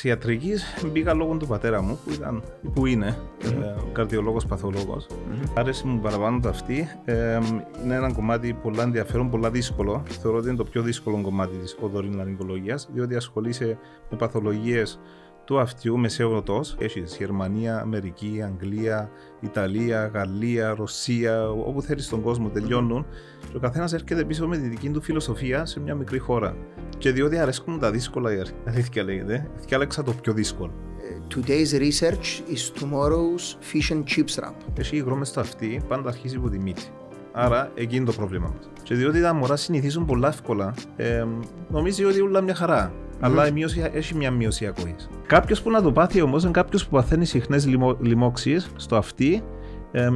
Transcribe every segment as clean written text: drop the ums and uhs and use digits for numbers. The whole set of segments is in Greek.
Στη ιατρική μπήκα λόγω του πατέρα μου που είναι καρδιολόγος, παθολόγος. Άρεσε μου παραπάνω το αυτή. Είναι ένα κομμάτι πολλά ενδιαφέρον, πολλά δύσκολο. Θεωρώ ότι είναι το πιο δύσκολο κομμάτι της οδωρινολαριγκολογίας, διότι ασχολείσαι με παθολογίες του αυτιού μεσαίου οτός. Έχεις Γερμανία, Αμερική, Αγγλία, Ιταλία, Γαλλία, Ρωσία, όπου θέλεις στον κόσμο τελειώνουν. Και ο καθένας έρχεται πίσω με τη δική του φιλοσοφία σε μια μικρή χώρα. Και διότι αρέσκουν τα δύσκολα, η αλήθεια λέγεται, διάλεξα το πιο δύσκολο. Today's research is tomorrow's fish and chips wrap. Εσύ υγρόμες στο αυτή, πάντα αρχίζει από τη μύτη. Άρα, εκεί είναι το πρόβλημα μας. Και διότι τα μωρά συνηθίζουν πολλά εύκολα, νομίζει ότι όλα μια χαρά. Αλλά η μείωση, έχει μια μείωση ακοής. Κάποιος που να το πάθει όμως είναι κάποιος που παθαίνει συχνές λοιμώξεις στο αυτί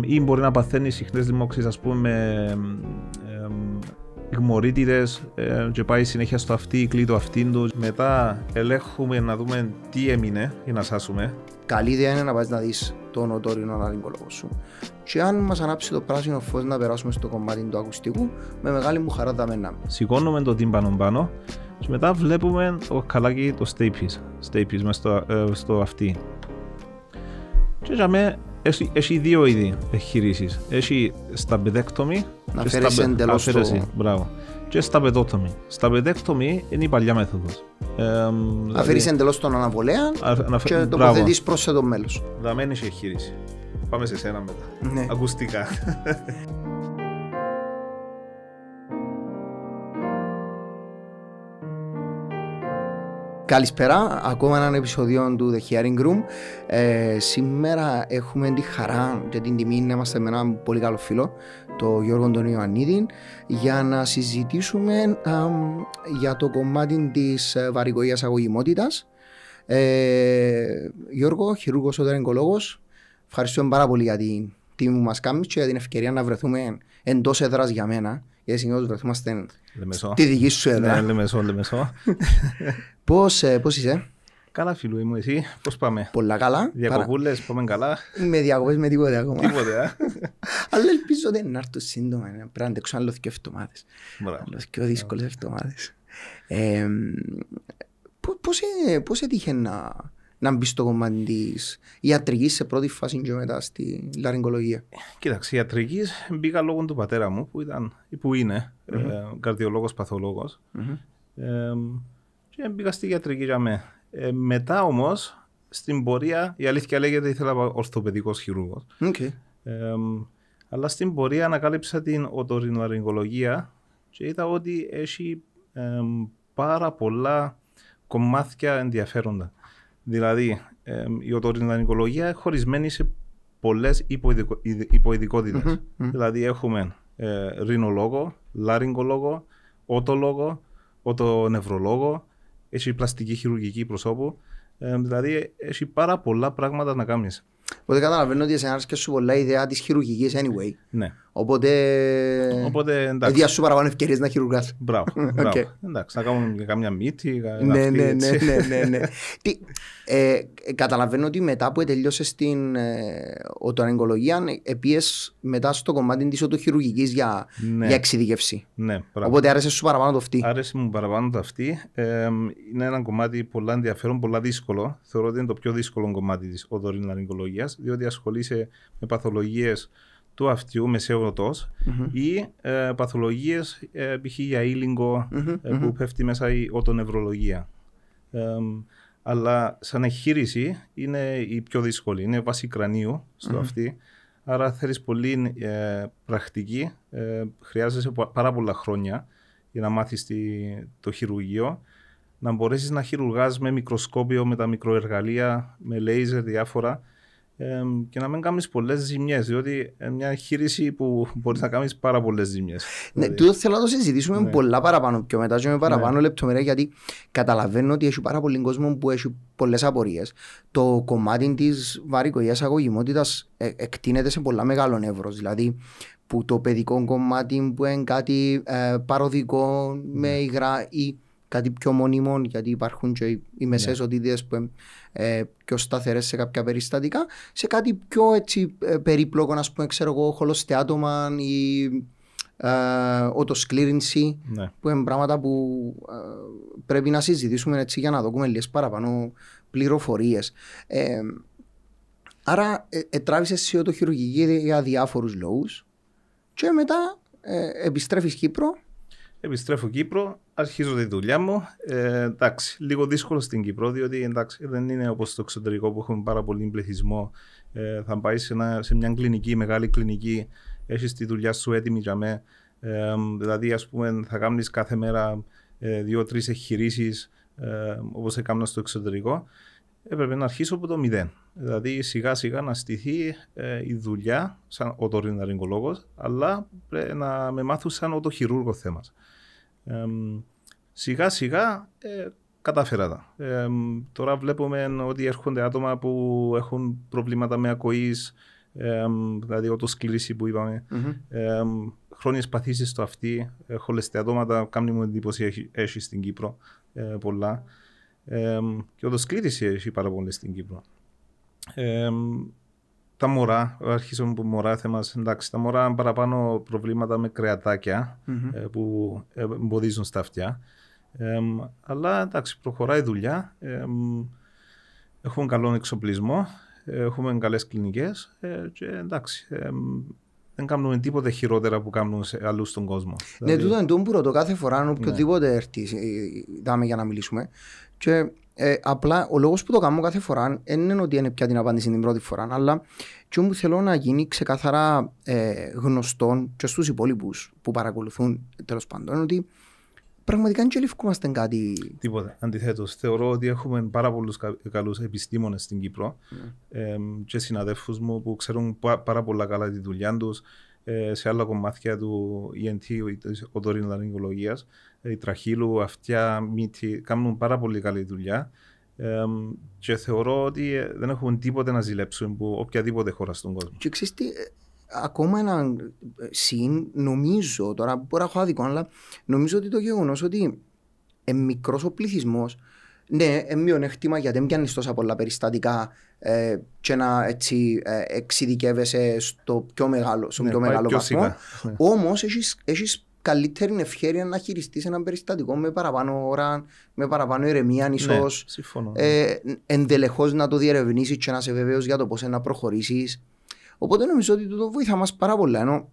ή μπορεί να παθαίνει συχνές λοιμώξεις, ας πούμε, υγμωρίτιδες και πάει συνέχεια στο αυτί, κλεί το αυτί του. Μετά ελέγχουμε να δούμε τι έμεινε για να σάσουμε. Καλή ιδέα είναι να πας να δεις τον οτωρινολαριγκολόγο σου. Και αν μας ανάψει το πράσινο φως να περάσουμε στο κομμάτι του ακουστικού, με μεγάλη μου χαρά θα μενάμε. Σηκώνουμε το τύμπανο πάνω και μετά βλέπουμε το καλάκι, το stapes μες στο αυτί. Και για μέ έχει δύο είδη εγχειρήσεις. Έχει σταμπεδέκτομη να φέρεις εντελώς το... Μπράβο. Και σταμπεδότομη. Σταμπεδέκτομη είναι η παλιά μέθοδος. Να φέρεις εντελώς τον αναβολέα και τοποθετείς πρόσθετο μέλος. Δαμένη έχει εγχείρηση. Πάμε σε σένα μετά. Ναι. Ακουστικά. Καλησπέρα, ακόμα έναν επεισόδιο του The Hearing Room. Σήμερα έχουμε τη χαρά και την τιμή να είμαστε με έναν πολύ καλό φίλο, τον Γιώργο τον Ιωαννίδη, για να συζητήσουμε για το κομμάτι της βαρικοϊκής αγωγημότητας. Γιώργο, χειρούργος οδωρινγκολόγος, ευχαριστούμε πάρα πολύ για την τιμή που μας κάνεις και για την ευκαιρία να βρεθούμε εντός έδρας για μένα, γιατί συνήθως βρεθούμαστε στη δική σου έδρα. Ναι, Λεμεσό. Πώς είσαι? Καλά φίλου μου, εσύ, πώς πάμε? Πολλά καλά. Διακοπούλες, πάμε καλά. Με διακοπές με τίποτε ακόμα. Τίποτε, Αλλά ελπίζω ότι να έρθω σύντομα. Πρέπει να αντέξω άλλο δύο εβδομάδες. Άλλο πιο δύσκολες εβδομάδες. Πώς έτυχε να μπει στο κομμάτι της ιατρικής σε πρώτη φάση και μετά στη λαριγκολογία? Κοίταξε, η ιατρικής μπήκα λόγω του πατέρα μου που είναι καρδιολόγος, παθολόγος. Και μπήκα στη ιατρική για μέ. Μετά όμως, στην πορεία, η αλήθεια λέγεται ήθελα ορθοπαιδικός χειρούργος. Αλλά στην πορεία ανακάλυψα την οτωρινολαριγκολογία και είδα ότι έχει πάρα πολλά κομμάτια ενδιαφέροντα. Δηλαδή, η οτωρινολαριγκολογία είναι χωρισμένη σε πολλές υποειδικότητες. Δηλαδή, έχουμε ρινολόγο, λαριγκολόγο, οτολόγο, οτονευρολόγο, έχει πλαστική χειρουργική προσώπου. Δηλαδή, έχει πάρα πολλά πράγματα να κάνεις. Οπότε καταλαβαίνω ότι εσένα άρεσκε σου πολλά ιδέα της χειρουργικής anyway. Ναι. Οπότε εντάξει. Διά σου παραπάνω ευκαιρίες να χειρουργάς. Μπράβο. Εντάξει, να κάνουμε καμιά μύτη. Ναι. Καταλαβαίνω ότι μετά που τελειώσες την οτωρινγκολογία, πήγες μετά στο κομμάτι της οτοχειρουργικής για εξειδικεύση. Ναι, οπότε άρεσε σου παραπάνω το αυτή. Άρεσε μου παραπάνω το αυτή. Είναι ένα κομμάτι πολλά ενδιαφέρον, πολλά δύσκολο. Θεωρώ ότι είναι το πιο δύσκολο κομμάτι της οτωρινολαριγκολογίας, διότι ασχολείσαι με παθολογίες του αυτιού μεσαίου οτός ή παθολογίες π.χ. για ήλιγκο που πέφτει μέσα η οτονευρολογία. Αλλά σαν εγχείρηση είναι η πιο δύσκολη. Είναι βάση κρανίου στο αυτή. Άρα θέλεις πολύ πρακτική. Χρειάζεσαι πάρα πολλά χρόνια για να μάθεις το χειρουργείο. Να μπορέσεις να χειρουργάς με μικροσκόπιο, με τα μικροεργαλεία, με λέιζερ διάφορα. Και να μην κάνεις πολλές ζημιές, διότι είναι μια εγχείρηση που μπορείς να κάνεις πάρα πολλές ζημιές. Ναι, τούτο θέλω να το συζητήσουμε πολλά παραπάνω πιο μετά και με παραπάνω λεπτομέρεια, γιατί καταλαβαίνω ότι έχει πάρα πολύ κόσμο που έχει πολλές απορίες. Το κομμάτι της βαρικοϊκής αγωγημότητας εκτείνεται σε πολλά μεγάλο εύρος, δηλαδή που το παιδικό κομμάτι που είναι κάτι παροδικό με υγρά ή κάτι πιο μονίμων, γιατί υπάρχουν και οι μεσαίες οτίδες που είναι πιο σταθερές σε κάποια περιστατικά, σε κάτι πιο έτσι, περίπλοκο, ας πούμε, ξέρω εγώ, χολοστεάτωμα ή οτοσκλήρινση, που είναι πράγματα που πρέπει να συζητήσουμε έτσι για να δούμε λίγες παραπάνω πληροφορίες. Άρα τράβησε σιωτοχειρουργική για διάφορους λόγους και μετά επιστρέφεις Κύπρο. Επιστρέφω Κύπρο, αρχίζω τη δουλειά μου. Εντάξει, λίγο δύσκολο στην Κύπρο, διότι εντάξει, δεν είναι όπως στο εξωτερικό που έχουμε πάρα πολύ πληθυσμό. Θα πάει σε μια κλινική, μεγάλη κλινική, έχεις τη δουλειά σου έτοιμη για μέ. Δηλαδή, ας πούμε, θα κάνεις κάθε μέρα 2-3 εγχειρήσεις όπως έκανα στο εξωτερικό. Έπρεπε να αρχίσω από το 0. Δηλαδή, σιγά σιγά να στηθεί η δουλειά σαν οτορινolaryngologos, αλλά πρέπει να με μάθουν σαν οτοχειρούργο θέμα. Σιγά σιγά κατάφερα τα. Τώρα βλέπουμε ότι έρχονται άτομα που έχουν προβλήματα με ακοής, δηλαδή οτοσκλήρηση που είπαμε, χρόνιες παθήσεις στο αυτί, χολεστεατώματα, κάνει μου εντύπωση έχει στην Κύπρο πολλά. Και οτοσκλήρηση έχει πάρα πολύ στην Κύπρο. Τα μωρά, αρχίσαμε από μωρά θέμας, εντάξει, τα μωρά παραπάνω προβλήματα με κρεατάκια που εμποδίζουν στα αυτιά. Αλλά εντάξει, προχωράει η δουλειά, έχουμε καλό εξοπλισμό, έχουμε καλές κλινικές και εντάξει, δεν κάνουμε τίποτε χειρότερα που κάνουν αλλού στον κόσμο. Ναι, τούτο είναι το που ρωτώ κάθε φορά, αν οποιοδήποτε έρθει, δάμε για να μιλήσουμε. Και απλά ο λόγος που το κάνω κάθε φορά δεν είναι ότι είναι πια την απάντηση την πρώτη φορά, αλλά και όπου θέλω να γίνει ξεκάθαρα γνωστόν και στους υπόλοιπους που παρακολουθούν τέλος πάντων, είναι ότι πραγματικά δεν λευκούμαστε κάτι. Τίποτα. Αντιθέτως, θεωρώ ότι έχουμε πάρα πολλούς καλούς επιστήμονες στην Κύπρο και συναδέλφους μου που ξέρουν πάρα πολλά καλά τη δουλειά τους σε άλλα κομμάτια του ENT, της οτορινolaryngολογίας, η τραχύλου, αυτιά, μύτη, κάνουν πάρα πολύ καλή δουλειά και θεωρώ ότι δεν έχουμε τίποτε να ζηλέψουμε από οποιαδήποτε χώρα στον κόσμο. Και ξέρεις τι, ακόμα ένα νομίζω, τώρα μπορεί να έχω άδικο, αλλά νομίζω ότι το γεγονός ότι μικρός ο πληθυσμός, ναι, μειονέκτημα γιατί δεν πιάνεις τόσα πολλά περιστατικά και να έτσι εξειδικεύεσαι στο πιο μεγάλο βαθμό. Όμως έχεις καλύτερη ευκαιρία να χειριστείς ένα περιστατικό με παραπάνω ώρα, με παραπάνω ηρεμία, ίσως εντελεχώς να το διερευνήσεις και να είσαι βέβαιος για το πώς να προχωρήσεις. Οπότε νομίζω ότι το βοηθά μας πάρα πολλά.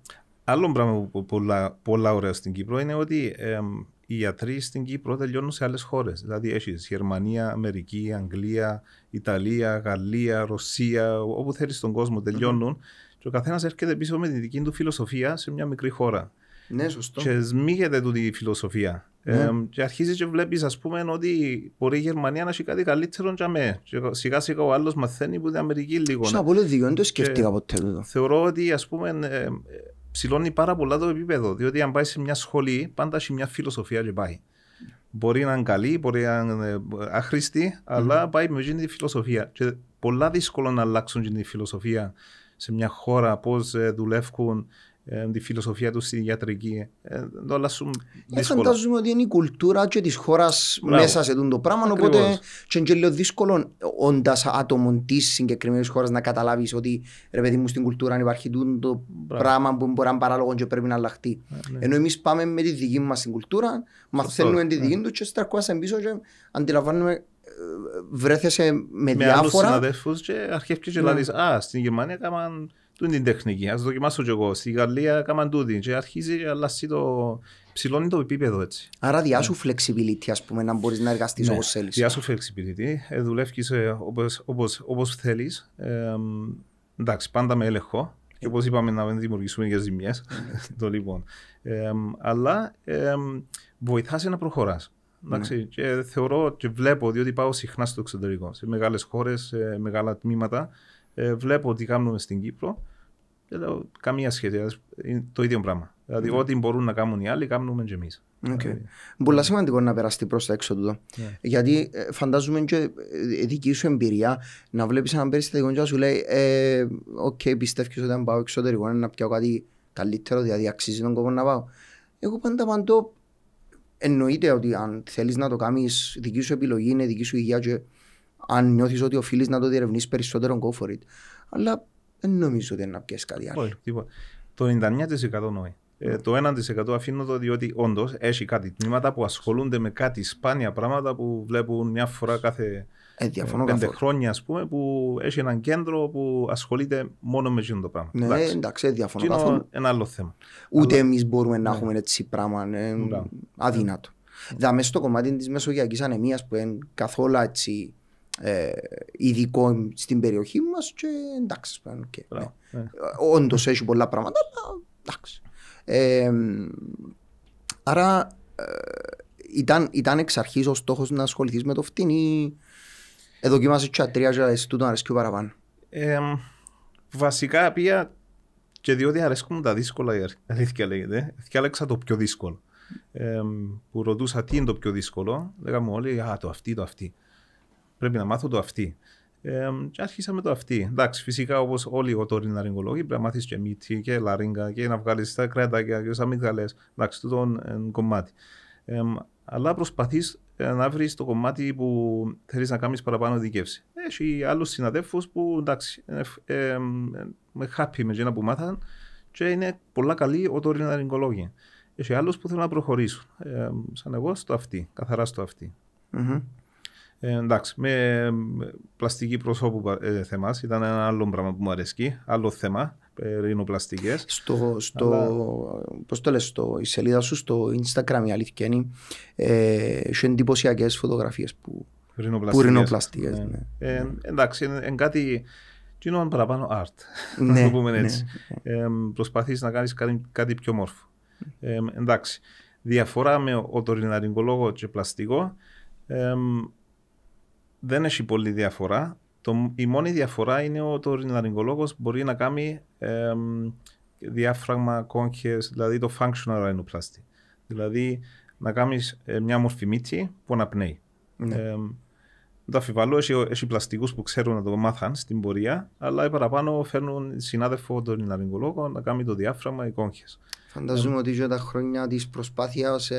Άλλο πράγμα που πολλά ωραία στην Κύπρο είναι ότι οι ιατροί στην Κύπρο τελειώνουν σε άλλες χώρες. Δηλαδή έχεις Γερμανία, Αμερική, Αγγλία, Ιταλία, Γαλλία, Ρωσία, όπου θέλεις στον κόσμο τελειώνουν και ο καθένας έρχεται πίσω με τη δική του φιλοσοφία σε μια μικρή χώρα. Ναι, σωστό. Και σμίγεται τούτη η φιλοσοφία. Και αρχίζεις και βλέπεις, ας πούμε, ότι μπορεί η Γερμανία να έχει κάτι καλύτερο για μέ. Και σιγά σιγά ο άλλος μαθαίνει που είναι Αμερική λίγο. Σαν πολύ δίκιο, δεν το σκέφτηκα ποτέ τούτο. Θεωρώ ότι, ας πούμε, ψηλώνει πάρα πολλά το επίπεδο. Διότι αν πάει σε μια σχολή, πάντα έχει μια φιλοσοφία και πάει. Μπορεί να είναι καλή, μπορεί να είναι άχρηστη, αλλά πάει με αυτή τη φιλοσοφία. Και πολλά δύσκολο να αλλάξουν τη φιλοσοφία σε μια χώρα, πώς δουλεύουν. Τη φιλοσοφία του στη ιατρική. Το αλλάσουν δύσκολα. Φαντάζομαι ότι είναι η κουλτούρα και της χώρας μέσα σε το πράγμα. Οπότε και είναι λίγο δύσκολο όντας άτομο της συγκεκριμένης χώρας να καταλάβεις ότι ρε παιδί μου στην κουλτούρα υπάρχει το πράγμα που μπορεί να είναι παράλογο και πρέπει να αλλάχτεί. Ενώ εμείς πάμε με τη δική μας στην κουλτούρα, μαθαίνουμε τη δική του και στρακκόμαστε πίσω και αντιλαμβάνουμε. Βρέθεσαι με διάφορα. Με άλλους συναδέλφους και αρχίσεις και λάδεις στην Γερμανία κάμαν την τεχνική, ας δοκιμάσω κι εγώ. Στη Γαλλία κάμαν τούτη και αρχίζει και αλλάζει ψηλώνει το επίπεδο έτσι. Άρα διάσου flexibility, ας πούμε, να μπορείς να εργαστείς όπως θέλεις. Διάσου flexibility, δουλεύεις όπως θέλεις. Εντάξει, πάντα με έλεγχο. Και όπως είπαμε να μην δημιουργήσουμε για ζημιές. Αλλά βοηθάς να προχωράς. Και θεωρώ και βλέπω, διότι πάω συχνά στο εξωτερικό, σε μεγάλες χώρες, σε μεγάλα τμήματα, βλέπω τι κάνουμε στην Κύπρο και λέω καμία σχέση, είναι το ίδιο πράγμα. Δηλαδή ό,τι μπορούν να κάνουν οι άλλοι, κάνουμε και εμείς. Πολύ σημαντικό να περάσει προς τα έξω τούτο. Γιατί φαντάζομαι και δική σου εμπειρία να βλέπεις έναν περιστατικό και να σου λέει πιστεύεις ότι αν πάω εξωτερικό είναι να πιάω κάτι καλύτερο, δηλαδή αξίζει τον κόπο να πάω. Εγώ πάντα παντώ εννοείται ότι αν θέλεις να το κάνεις, δική σου επιλογή είναι δική σου υγεία και αν νιώθεις ότι οφείλεις να το διερευνήσεις περισσότερο, go for it. Αλλά δεν νομίζω ότι είναι να πιέσεις κάτι άλλο. Το 99% νόη. Το 1% αφήνω το διότι όντως έχει κάτι τμήματα που ασχολούνται με κάτι σπάνια πράγματα που βλέπουν μια φορά κάθε Διαφωνώ 5 καθόλου. χρόνια, ας πούμε, που έχει έναν κέντρο που ασχολείται μόνο με αυτό το πράγμα. Ναι, εντάξει, διαφωνώ Είναι καθόλου. ένα άλλο θέμα. Ούτε εμείς μπορούμε να έχουμε έτσι πράγμα αδύνατο. Δάμε στο κομμάτι της μεσογειακής ανεμίας που είναι καθόλου έτσι ειδικό στην περιοχή μας και εντάξει, όντως έχει πολλά πράγματα, αλλά εντάξει. Άρα ήταν εξ αρχής ο στόχος να ασχοληθείς με το φτύν ή δοκιμάσεις και ατρία και εσύ τον αρέσκει παραπάνω? Βασικά πήγα και διότι αρέσκουν τα δύσκολα, η αλήθεια λέγεται, διάλεξα το πιο δύσκολο. Που ρωτούσα τι είναι το πιο δύσκολο, λέγαμε όλοι το αυτή. Πρέπει να μάθω το αυτή. Και άρχισα με το αυτή. Εντάξει, φυσικά όπως όλοι οι οτοριναριγκολόγοι πρέπει να μάθεις και μύτη και λαρίγκα και να βγάλεις τα κρέατάκια και τις αμυγδαλές. Εντάξει, τούτο είναι κομμάτι. Αλλά προσπαθείς να βρεις το κομμάτι που θέλεις να κάνεις παραπάνω ειδικεύση. Έχει άλλους συναδέλφους που εντάξει, με happy με εκείνα που μάθαν και είναι πολλά καλοί οτοριναριγκολόγοι. Έχει άλλους που θέλουν να προχωρήσουν. Σαν εγώ στο αυτή, καθαρά στο αυτή. Εντάξει, με πλαστική προσώπου θέμας ήταν ένα άλλο πράγμα που μου αρέσκει, άλλο θέμα, ρινοπλαστικές. Πώς το λες, η σελίδα σου στο Instagram, η αλήθεια είναι, έχει εντυπωσιακές φωτογραφίες που ρινοπλαστικές. Εντάξει, είναι κάτι, είναι παραπάνω art, να το πούμε έτσι. Προσπαθείς να κάνεις κάτι πιο μόρφο. Εντάξει, διαφορά με οτοριναριγκολόγο και πλαστικό, δεν έχει πολλή διαφορά. Η μόνη διαφορά είναι ότι ο οτοριναριγκολόγος μπορεί να κάνει διάφραγμα, κόγχες, δηλαδή το functional rhinoplasty. Δηλαδή να κάνεις μια μορφή μύτη που αναπνέει. Το αφιβάλλω, έχει πλαστικούς που ξέρουν να το μάθαν στην πορεία, αλλά παραπάνω φέρνουν συνάδελφο οτοριναριγκολόγο να κάνει το διάφραγμα, οι κόγχες. Φανταζούμε ότι για τα χρόνια της προσπάθειας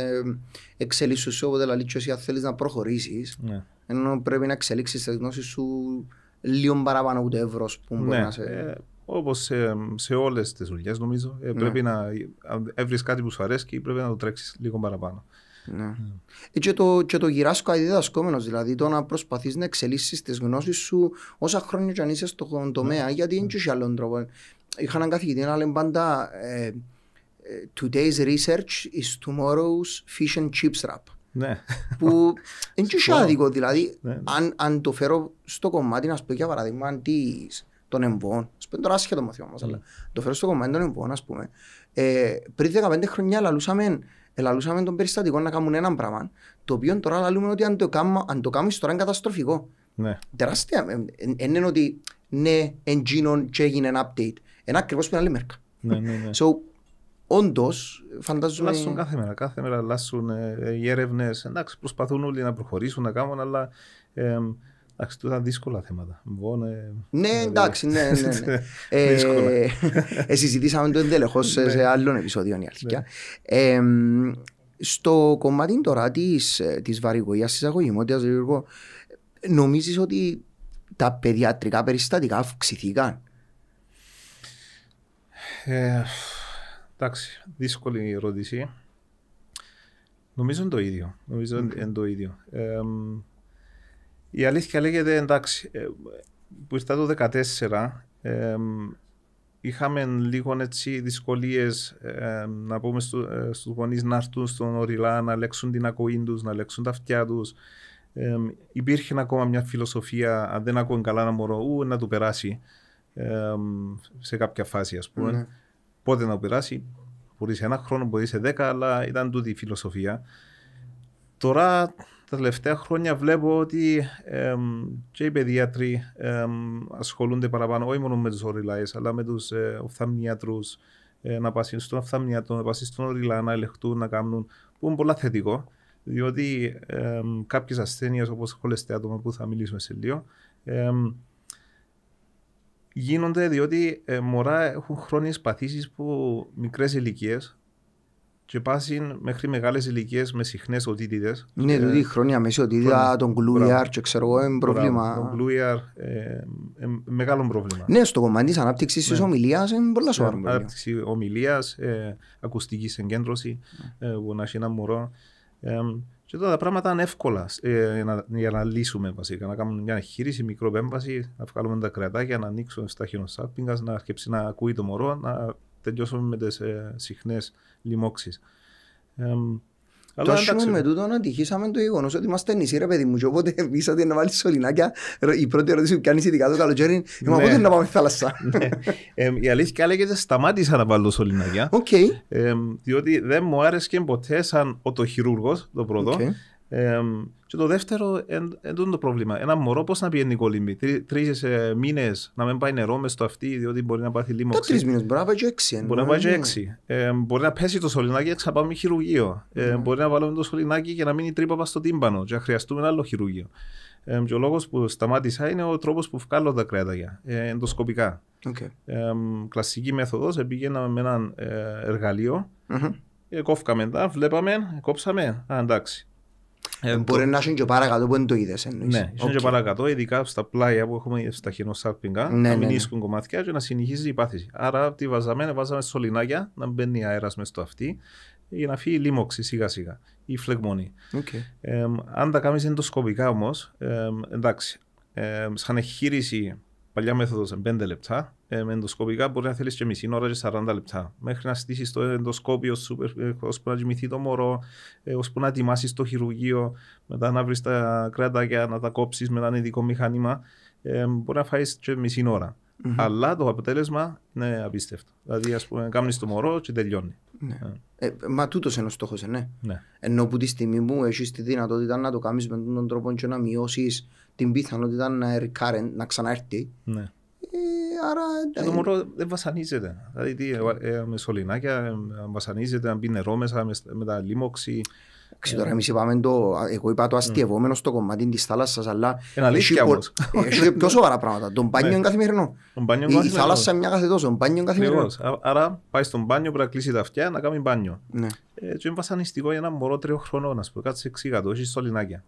εξελίσσουν όποτε λαλίτσιος αν θέλεις να προχωρήσεις, ενώ πρέπει να εξελίξεις τις γνώσεις σου λίγο παραπάνω από το εύρος που μπορεί να σε... Όπως σε όλες τις δουλειές νομίζω, πρέπει να βρεις κάτι που σου αρέσει, πρέπει να το τρέξεις λίγο παραπάνω. Και το γυράσκω αντιδιδασκόμενος, δηλαδή το να προσπαθείς να εξελίσσεις τις γνώσεις σου όσα χρόνια και αν είσαι στον τομέα, γιατί είναι και άλλον τρόπο. Είχα έναν καθηγητή να λέμε πάντα today's research is tomorrow's fish and chips wrap. Που είναι και άδικο, δηλαδή αν το φέρω στο κομμάτι, να σου πω για παράδειγμα των εμβών, τώρα άσχετο μαθήμα μας, αλλά το φέρω στο κομμάτι των εμβών, ας πούμε, πριν 15 χρόνια λαλούσαμε των περιστατικών να κάνουν έναν πράγμα, το οποίο τώρα λαλούμε ότι αν το κάνεις τώρα είναι καταστροφικό. Τεράστια. Είναι ότι ναι, εντζήνων και έγινε ένα update. Είναι ακριβώς που είναι άλλη μέρκα. So, όντως, φαντάζομαι... Λάσσουν κάθε μέρα λάσσουν οι έρευνες. Εντάξει, προσπαθούν όλοι να προχωρήσουν, να κάνουν, αλλά εντάξει, τούτα δύσκολα θέματα. Ναι, εντάξει, ναι. Συζητήσαμε το εντελεχώς σε άλλον επεισόδιο, η αλήθεια. Στο κομμάτι τώρα της βαρυγωγίας της αγωγημότητας, νομίζεις ότι τα παιδιατρικά περιστατικά αυξηθήκαν? Εντάξει, δύσκολη ερώτηση. Νομίζω είναι το ίδιο. Η αλήθεια λέγεται, εντάξει, που ήρθα το 2014, είχαμε λίγο έτσι δυσκολίες να πούμε στους γονείς να έρθουν στον οριλά, να λέξουν την ακοή τους, να λέξουν τα αυτιά τους. Υπήρχε ακόμα μια φιλοσοφία, αν δεν ακούει καλά ένα μωρό, να του περάσει σε κάποια φάση, ας πούμε. Πότε να περάσει, μπορεί σε 1 χρόνο, μπορεί σε 10, αλλά ήταν τούτη η φιλοσοφία. Τώρα, τα τελευταία χρόνια βλέπω ότι και οι παιδιάτροι ασχολούνται παραπάνω, όχι μόνο με τους οριλάες, αλλά με τους οφθαλμιάτρους, να πάσουν στον οφθαλμιάτρο, να πάσουν στον οριλά, να ελεγχτούν, να κάνουν, που είναι πολλά θετικό, διότι κάποιες ασθένειες όπως χολεστεάτομα που θα μιλήσουμε σε λίγο, γίνονται διότι μωρά έχουν χρόνιες παθήσεις που μικρές ηλικίες και πάσουν μέχρι μεγάλες ηλικίες με συχνές οτίτιδες. Ναι, δηλαδή χρόνια μέση οτίτιδα, τον γκλούιαρ και ξέρω εγώ, είναι πρόβλημα. Τον γκλούιαρ, μεγάλο πρόβλημα. Ναι, στο κομμάτι της ανάπτυξης της ομιλίας είναι πολλά σοβαρό πρόβλημα. Ανάπτυξη ομιλίας, ακουστική συγκέντρωση, που να έχει ένα μωρό. Και τώρα τα πράγματα είναι εύκολα για να λύσουμε βασικά. Να κάνουμε μια εγχείρηση, μικροπέμβαση, να βγάλουμε τα κρεατάκια, να ανοίξουμε στα χιονοσάλπιγγας, να αρχίσει να ακούει το μωρό, να τελειώσουμε με τις συχνές λοιμώξεις. Το άσχημο με τούτο ατυχήσαμε το γεγονός ότι είμαστε νησί ρε παιδί μου και οπότε εμείς ότι να βάλεις σωληνάκια η πρώτη ερώτηση που κάνεις ειδικά το καλοκαίρι είναι πότε να πάμε στη θάλασσα. Η αλήθεια λέγεται σταμάτησα να βάλω σωληνάκια διότι δεν μου άρεσε ποτέ σαν οτοχειρούργος το πρώτο. Και το δεύτερο είναι το πρόβλημα. Ένα μωρό πώς να πηγαίνει κολύμπη. 3 μήνες να μην πάει νερό μες στο αυτί, διότι μπορεί να πάθει λίμωξη. Τα 3 μήνες μπορεί να πάει και 6. Μπορεί να πάει και 6. Μπορεί να πέσει το σωληνάκι και ξαπάμε χειρουργείο. Μπορεί να βάλουμε το σωληνάκι και να μείνει τρύπα στο τύμπανο και να χρειαστούμε ένα άλλο χειρουργείο. Και ο λόγος που σταμάτησα είναι ο τρόπος που βγάλω τα κρέαταγια, ενδοσκοπικά. Κλασική μέθοδος, πήγαινα με ένα εργαλείο, κόφκαμε τα, βλέπαμε, κόψαμε, εντάξει. Μπορεί να είναι και παρακατώ που δεν το είδες. Ναι, είναι και παρακατώ, ειδικά στα πλάια που έχουμε στα χιονοσάλπιγγα, να μην ίσκουν κομμάτια και να συνεχίζει η πάθηση. Άρα τι βάζαμε σωληνάκια, να μπαίνει αέρας μες στο αυτί για να φύγει η λίμωξη σιγά σιγά ή φλεγμονή. Αν τα κάνεις ενδοσκοπικά όμως, εντάξει, σαν εγχείρηση παλιά μέθοδος 5 λεπτά, με ενδοσκοπικά μπορεί να θέλεις και μισή ώρα και 40 λεπτά. Μέχρι να στήσεις το ενδοσκόπιο σου, ώσπου να κοιμηθεί το μωρό, ώσπου να ετοιμάσεις το χειρουργείο, μετά να βρεις τα κρέατακια, να τα κόψεις με ένα ειδικό μηχάνημα, μπορεί να φάεις και μισή ώρα. Αλλά το αποτέλεσμα είναι απίστευτο. Δηλαδή, ας πούμε, κάνεις το μωρό και τελειώνει. Μα τούτος είναι ο στόχος, ναι. Ενώ που τη στιγμή που έχεις τη δυνατότητα να το κάνεις με τον τρόπο και να μειώσεις την πιθανότητα να ξαναέρθει. Άρα. Το μωρό δεν βασανίζεται. Δηλαδή, με σωληνάκια βασανίζεται, να μπει νερό μέσα με τα λίμωξη. Τώρα εμείς είπαμε εγώ είπα το αστειευόμενο στο κομμάτι της θάλασσας, αλλά έχει πιο σοβαρά πράγματα. Το μπάνιο είναι καθημερινό. Η θάλασσα είναι μια κάθε τόσο, το μπάνιο είναι καθημερινό. Άρα πάει στον μπάνιο, πρέπει να κλείσει τα αυτιά, να κάνει μπάνιο. Και είναι βασανιστικό για ένα μωρό 3 χρονών, ας πούμε, κάτσε 6 έχει σωληνάκια.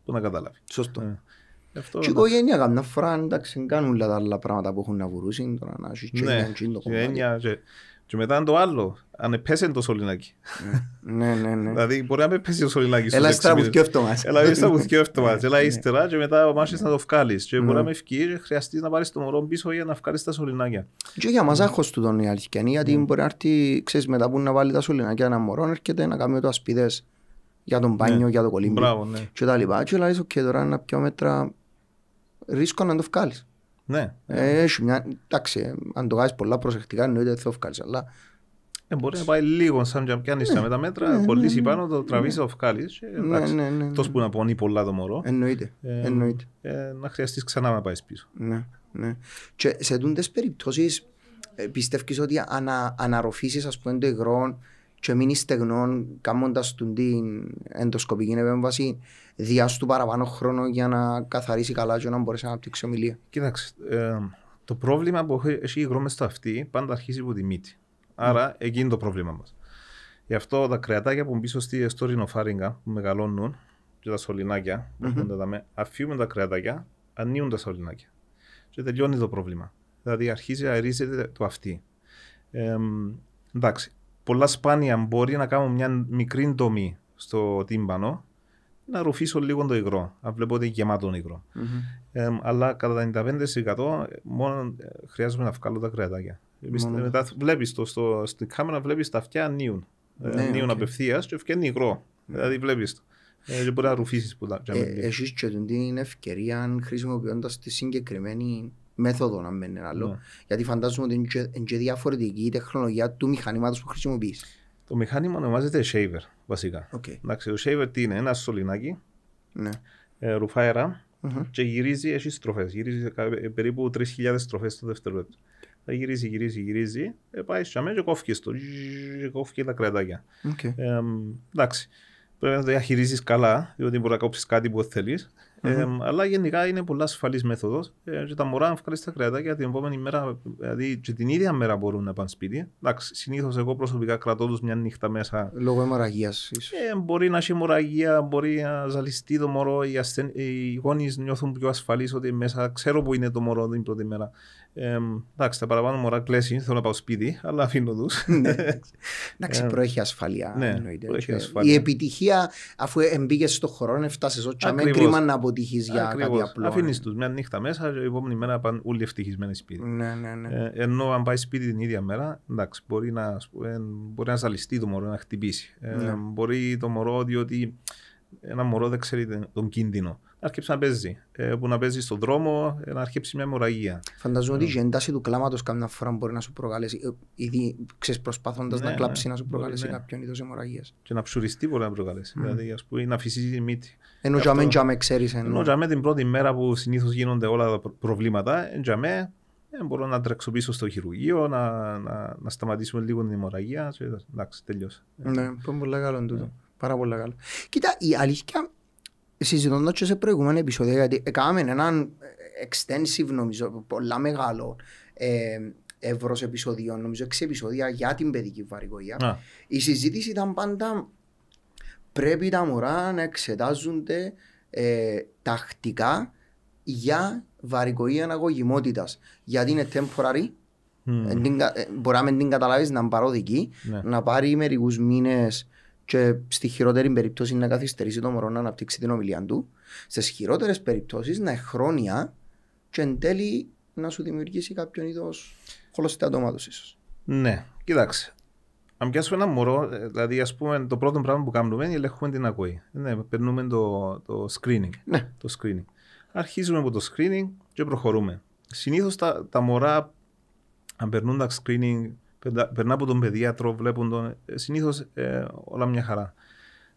Πού να καταλάβει. Σωστό. Και η οικογένεια καμιά φορά εντάξει κάνουν τα άλλα πράγματα που έχουν να βουρούσουν, τώρα να έχει και το κομμάτι. Και μετά είναι το άλλο, αν πέσει το σωληνάκι. Ναι. Δηλαδή μπορεί να με πέσει το σωληνάκι στους 6 μήνες. Έλα ύστερα που θυκεύτω έλα ύστερα και μετά μάχεις να το βγάλεις. Και μπορεί να με ευκεί και χρειαστείς να πάρεις το μωρό πίσω για να βγάλεις τα σωληνάκια. Και για μας άγχος του τον η αλήθεια, γιατί μπορεί να έρθει, ξέρεις, μετά που να βάλει τα σωληνάκια ένα μωρό, έρχεται να κάνει το ασπίδες για τον μπάνιο, για το κολύμπι και τα λοιπά. Και λέει, ok, τώρα να πιω μέτρα ρίσκο να το βγάλεις. Ναι. Εντάξει, αν το κάνεις πολλά προσεκτικά εννοείται δεν θα το βγάλεις, αλλά... Μπορεί να πάει λίγο σαν να πιάνεις με τα μέτρα, κολλήσει πάνω, το τραβείς, το βγάλεις και εντάξει, τόσο που να πονεί πολλά το μωρό, να χρειαστείς ξανά να πάεις πίσω. Ναι. Και σε τούντες περιπτώσεις πιστεύεις ότι αναρροφήσεις ας πούμε το υγρό και μείνει στεγνών κάνοντας την ενδοσκοπική επέμβαση διάστου παραπάνω χρόνο για να καθαρίσει καλά και να μπορέσει να αναπτύξει ομιλία. Κοίταξε, το πρόβλημα που έχει υγρό μες στο αυτί πάντα αρχίζει από τη μύτη. Άρα εκεί είναι το πρόβλημα μας. Γι' αυτό τα κρεατάκια που πίσω στο ρινοφάριγγα που μεγαλώνουν και τα σωληνάκια αφιούμε τα κρεατάκια, ανοίγουν τα σωληνάκια και τελειώνει το πρόβλημα. Δηλαδή αρχίζει να αερίζεται το αυτί. Εντάξει. Πολλά σπάνια μπορεί να κάνω μια μικρή τομή στο τύμπανο να ρουφήσω λίγο το υγρό, αν βλέπω ότι είναι γεμάτο υγρό. Αλλά κατά 95% μόνο χρειάζομαι να βγάλω τα κρεατάκια. Μετά βλέπεις στην κάμερα, βλέπεις τα αυτιά ανοίγουν. Ανοίγουν απευθείας και βγαίνει υγρό. Δηλαδή βλέπεις το. Και μπορεί να ρουφήσεις που τα έχεις και την ευκαιρία χρησιμοποιώντας τη συγκεκριμένη μέθοδο να μένει άλλο. Γιατί φαντάζομαι ότι είναι και διαφορετική η τεχνολογία του μηχανήματος που χρησιμοποιείς. Το μηχάνημα ονομάζεται shaver βασικά. Εντάξει, το shaver τι είναι, ένα σωληνάκι, ρουφά αέρα και γυρίζει, έχει στροφές. Γυρίζει περίπου 3.000 στροφές το δευτερόλεπτο. Θα γυρίζει, πάει και κόφκεις το, κόφκει τα κρεατάκια. Εντάξει, πρέπει να το διαχειρίζεις καλά, διότι μπορεί να κόψεις κάτι που θέλεις. Αλλά γενικά είναι πολλά ασφαλής μέθοδος και τα μωρά, αν βγάλεις τα κρεατάκια την επόμενη μέρα, δηλαδή και την ίδια μέρα μπορούν να πάνε σπίτι. Εντάξει, συνήθως εγώ προσωπικά κρατώ τους μια νύχτα μέσα. Λόγω αιμορραγίας. Μπορεί να έχει αιμορραγία, μπορεί να ζαλιστεί το μωρό, οι γονείς νιώθουν πιο ασφαλείς ότι μέσα ξέρω που είναι το μωρό την πρώτη μέρα. Εντάξει, τα παραπάνω μωρά κλαίσει, θέλω να πάω σπίτι, αλλά αφήνω τους. Εντάξει, προέχει ασφαλεία. Προέχει ασφαλεία. Η επιτυχία, αφού μπήκες στον χρόνο, φτάσεις ό,τι με κρίμα να αποτύχεις για κάτι απλό. Αφήνεις τους μια νύχτα μέσα και η επόμενη μέρα πάνε όλοι ευτυχισμένοι σπίτι. Ενώ αν πάει σπίτι την ίδια μέρα, εντάξει, μπορεί να ζαλιστεί το μωρό, να χτυπήσει. Μπορεί το μωρό, διότι ένα μωρό δεν ξέρει τον κίνδυνο. Να αρκέψει να παίζει. Που να παίζει στον δρόμο, να αρκέψει μια αιμορραγία. Φανταζομαι ότι η ένταση του κλάματος καμιά φορά μπορεί να σου προκαλέσει, ήδη ξέρεις προσπαθώντας να κλάψει, να σου προκαλέσει κάποιον είδος αιμορραγίας. Και να ψουριστεί μπορεί να προκαλέσει. Δηλαδή, ας πούμε, να φυσίζει τη μύτη. Ενώ τζαμέ ξέρεις. Ενώ την πρώτη μέρα που συνήθως γίνονται όλα τα προβλήματα, μπορώ να τρέξω πίσω στο χειρουργείο, να σταματήσουμε λίγο την αιμορραγία. Εντάξει, τελειώσε. Ναι, πολύ καλό τούτο. Πάρα πολύ καλό. Κοίτα, η αλήθεια. Συζητώντας και σε προηγούμενα επεισόδια, γιατί έκαναμε έναν extensive, νομίζω, πολλά μεγάλο εύρος επεισοδίων, νομίζω 6 επεισόδια για την παιδική βαρικογία. Η συζήτηση ήταν πάντα πρέπει τα μωρά να εξετάζονται τακτικά για βαρικογία αναγωγιμότητας. Γιατί είναι temporary, μπορεί να μην την καταλάβεις, να είναι παροδική, να πάρει μερικούς μήνες και στη χειρότερη περίπτωση να καθυστερήσει το μωρό να αναπτύξει την ομιλία του. Στις χειρότερες περιπτώσεις να είναι χρόνια και εν τέλει να σου δημιουργήσει κάποιον είδος χολοστατώματος ίσως. Ναι, κοιτάξτε. Αν πιάσουμε ένα μωρό, δηλαδή ας πούμε το πρώτο πράγμα που κάνουμε είναι ελέγχουμε την ακοή. Ναι, περνούμε το screening. Ναι. Το screening. Αρχίζουμε από το screening και προχωρούμε. Συνήθως τα μωρά, αν περνούν τα screening, περνά από τον παιδίατρο, βλέπουν τον. Συνήθως όλα μια χαρά.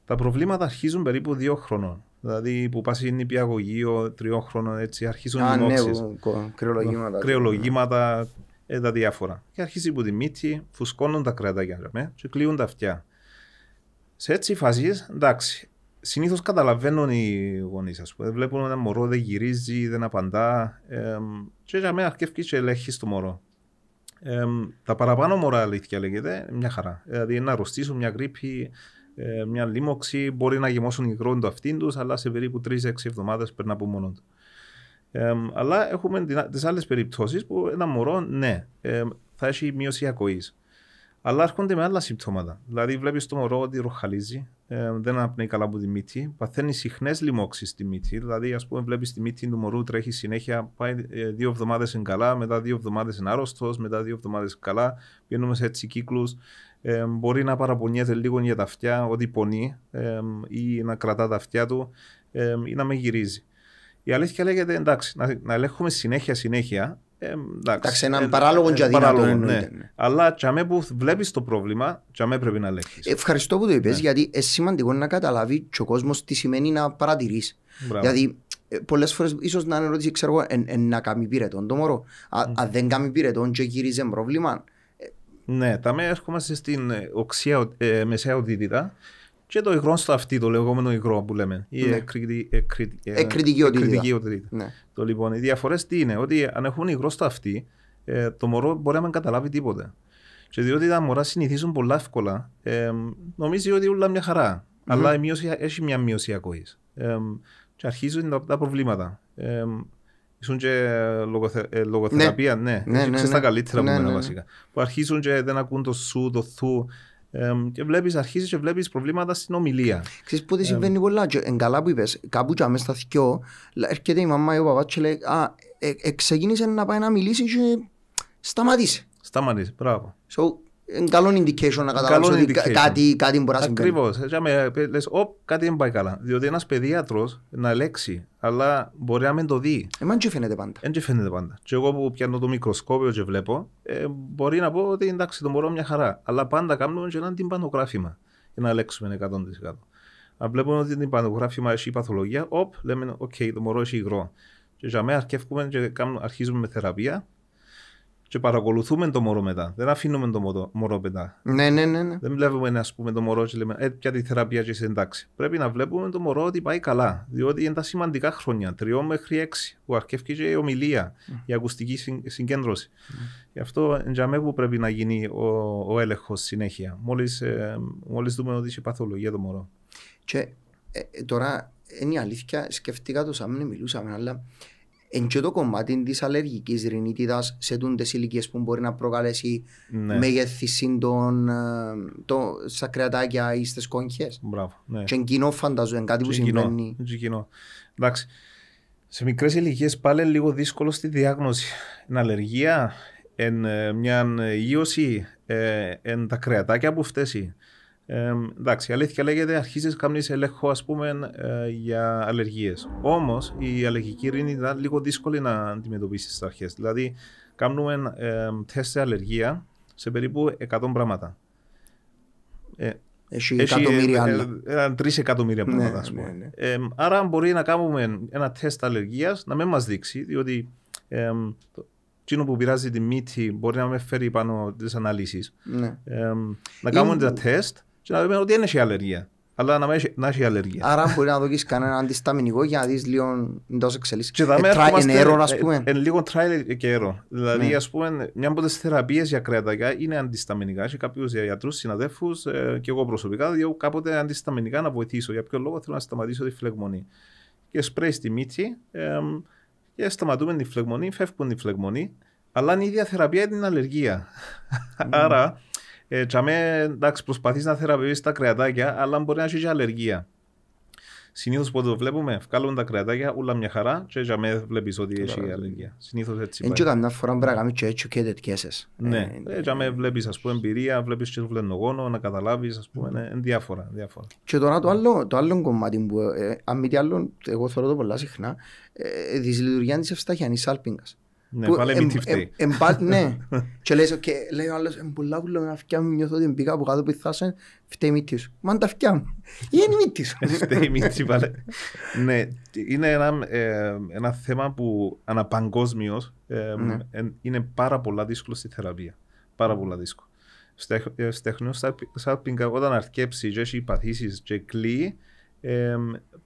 Τα προβλήματα αρχίζουν περίπου 2 χρονών. Δηλαδή που πας είναι νηπιαγωγείο, 3 χρονών, έτσι αρχίζουν οι λοιμώξεις. Κρεολογήματα, τα διάφορα. Και αρχίζει από τη μύτη, φουσκώνουν τα κρεατάκια και κλείουν τα αυτιά. Σε έτσι φάσεις, εντάξει, συνήθως καταλαβαίνουν οι γονείς, ας πούμε. Βλέπουν ένα μωρό, δεν γυρίζει, δεν απαντά. Και για μένα αρκεύει και ελέγχει στο μωρό. Τα παραπάνω μωρά, αλήθεια λέγεται, μια χαρά. Δηλαδή να αρρωστήσουν μια γρίπη, μια λίμωξη, μπορεί να γεμώσουν υγρό το αυτήν τους, αλλά σε περίπου 3-6 εβδομάδες περνά από μόνο του. Αλλά έχουμε τις άλλες περιπτώσεις που ένα μωρό, ναι, θα έχει μείωση ακοής. Αλλά έρχονται με άλλα συμπτώματα. Δηλαδή, βλέπεις το μωρό ότι ροχαλίζει, δεν αναπνέει καλά από τη μύτη, παθαίνει συχνές λοιμώξεις στη μύτη. Δηλαδή, ας πούμε, βλέπεις τη μύτη του μωρού τρέχει συνέχεια, πάει 2 εβδομάδες είναι καλά, μετά 2 εβδομάδες είναι άρρωστος, μετά 2 εβδομάδες καλά. Πηγαίνουμε σε έτσι κύκλους. Μπορεί να παραπονιέται λίγο για τα αυτιά, ότι πονεί, ή να κρατά τα αυτιά του, ή να με γυρίζει. Η αλήθεια λέγεται εντάξει, να ελέγχουμε συνέχεια. Εντάξει, έναν παράλογο και αδύνατο εννοείται. Ναι. Αλλά τσαμέ που βλέπεις το πρόβλημα, τσαμέ πρέπει να ελέγχεις. Ευχαριστώ που το είπες, γιατί είναι σημαντικό να καταλάβει και ο κόσμος τι σημαίνει να παρατηρείς. Δηλαδή, πολλές φορές ίσως να είναι ερώτηση, ξέρω εγώ, να κάνει πυρετών το μωρό. Αν δεν κάνει πυρετών και γύριζε πρόβλημα. Ναι, τα με έρχομαστε στην μεσαία οτίτητα. Και το υγρό στο αυτί, το λεγόμενο υγρό που λέμε. Η εκρητική οτίτητα. Ναι. Το λοιπόν, οι διαφορές τι είναι, ότι αν έχουν υγρό στο αυτί, το μωρό μπορεί να μην καταλάβει τίποτε. Και διότι τα μωρά συνηθίζουν πολλά εύκολα, νομίζει ότι όλα μια χαρά. Αλλά έχει μια μείωση ακοής. Και αρχίζουν τα προβλήματα. Ήσουν και λογοθεραπεία, ναι. Ξέρεις τα καλύτερα που μένα βασικά. Που αρχίζουν και δεν ακούν το σου, το θου. Και αρχίζεις και βλέπεις προβλήματα στην ομιλία. Ξέρεις πότε συμβαίνει πολλά και εν καλά που είπες, κάπου και αμέσως στα θκυο, έρχεται η μαμά ή ο παπάς και λέει ξεκίνησε να πάει να μιλήσει και σταματήσε. Σταματήσε, μπράβο. Είναι καλό indication να καταλάβεις ότι κάτι μπορεί να συμβαίνει. Ακριβώς, λες κάτι δεν πάει καλά. Διότι ένας παιδίατρος να ελέγξει, αλλά μπορεί να μην το δει. Εμάς δεν φαίνεται πάντα. Δεν φαίνεται πάντα. Και εγώ που πιάνω το μικροσκόπιο και βλέπω, μπορεί να πω ότι εντάξει το μωρό μια χαρά. Αλλά πάντα κάνουμε και ένα τυμπανογράφημα για να ελέγξουμε 100%. Αν βλέπουμε ότι το τυμπανογράφημα έχει παθολογία, λέμε το μωρό έχει υγρό. Και για μένα αρκεύουμε και αρχίζουμε με θεραπεία. και παρακολουθούμε το μωρό μετά. Δεν αφήνουμε το μωρό μετά. Ναι. Δεν βλέπουμε, ας πούμε, το μωρό και λέμε πια τη θεραπεία και είσαι εντάξει. Πρέπει να βλέπουμε το μωρό ότι πάει καλά. Διότι είναι τα σημαντικά χρόνια, 3 μέχρι 6, που αρκεύει και η ομιλία, η ακουστική συγκέντρωση. Γι' αυτό εντιαμέ που πρέπει να γίνει ο έλεγχος συνέχεια. Μόλις δούμε ότι έχει παθολογία το μωρό. Και τώρα είναι η αλήθεια, σκεφτήκα το σαν μην μιλούσαμε, αλλά εν και το κομμάτι της αλλεργικής ρινίτιδας σε τούντες ηλικίες που μπορεί να προκαλέσει μεγεθύση στα κρεατάκια ή στις κόγχες. Μπράβο, ναι. Και εν κοινό φανταζώ, κάτι που συμβαίνει. Εντάξει, σε μικρές ηλικίες πάλι είναι λίγο δύσκολο στη διάγνωση. Εν αλλεργία, εν μια ίωση, εν τα κρεατάκια που φταίσει. Εντάξει, η αλήθεια λέγεται αρχίζεις κάνεις έλεγχο, ας πούμε, για αλλεργίες. Όμως η αλλεργική ρίνη ήταν λίγο δύσκολη να αντιμετωπίσεις στις αρχές. Δηλαδή κάνουμε τεστ σε αλλεργία σε περίπου 100 πράγματα. Έχει εκατομμύρια άλλα. 3 εκατομμύρια πράγματα, ας πούμε. Ναι. Άρα μπορεί να κάνουμε ένα τεστ αλλεργίας να μην μας δείξει, διότι εκείνο που πειράζει τη μύτη μπορεί να με φέρει πάνω τις αναλύσεις. Ναι. Να κάνουμε τα τεστ και να δούμε ότι δεν έχει αλλεργία, αλλά να έχει αλλεργία. Άρα μπορεί να δώσεις κανένα αντισταμινικό για να δεις λίγο τόσο εξελίξεις. Εν error, ας πούμε. Εν λίγο trial και error. Δηλαδή, ας πούμε, μια από τις θεραπείες για κρεατάκια είναι αντισταμινικά. Έχει κάποιους γιατρούς, συναδέλφους και εγώ προσωπικά, διότι κάποτε αντισταμινικά να βοηθήσω. Για ποιο λόγο θέλω να σταματήσω τη φλεγμονή. Και σπρέι στη μύτη και σταματούμε τη φλεγμονή, φεύγουν τη φλεγμονή, αλλά είναι η ίδια θεραπεία για την αλλεργία. Άρα, εντάξει, προσπαθείς να θεραπεύσεις τα κρεατάκια, αλλά μπορεί να έχει και αλλεργία. Συνήθως που το βλέπουμε, βγάλουν τα κρεατάκια, όλα μια χαρά και βλέπεις ότι έχει αλλεργία. Συνήθως έτσι πάει. Έτσι καμιά φορά πρέπει να κάνεις και educated cases. Ναι, βλέπεις, ας πούμε, εμπειρία, βλέπεις και το βλενογόνο, να καταλάβεις, ας πούμε, διάφορα. Και τώρα το άλλο κομμάτι που, αν μη τι άλλο, εγώ θεωρώ το πολλά συχνά, δυσλειτουργία της ευσταχιανής σάλπιγγας. Ναι, πάλι μη τι φταίει. Ναι, και λέει ο άλλος, πολλά που λέω να φτιά μου, νιώθω ότι μπήκα από κάτω που ηθάσαν, φταίει η μύτη σου. Μα αν τα φτιά μου, είναι η μύτη σου. Φταίει η μύτη πάλι. Ναι, είναι ένα θέμα που αναπαγκόσμιος είναι πάρα πολλά δύσκολο στη θεραπεία. Πάρα πολλά δύσκολο. Στέχνιο σάλπιγγα όταν αρκέψει και έχει παθήσεις και κλείει,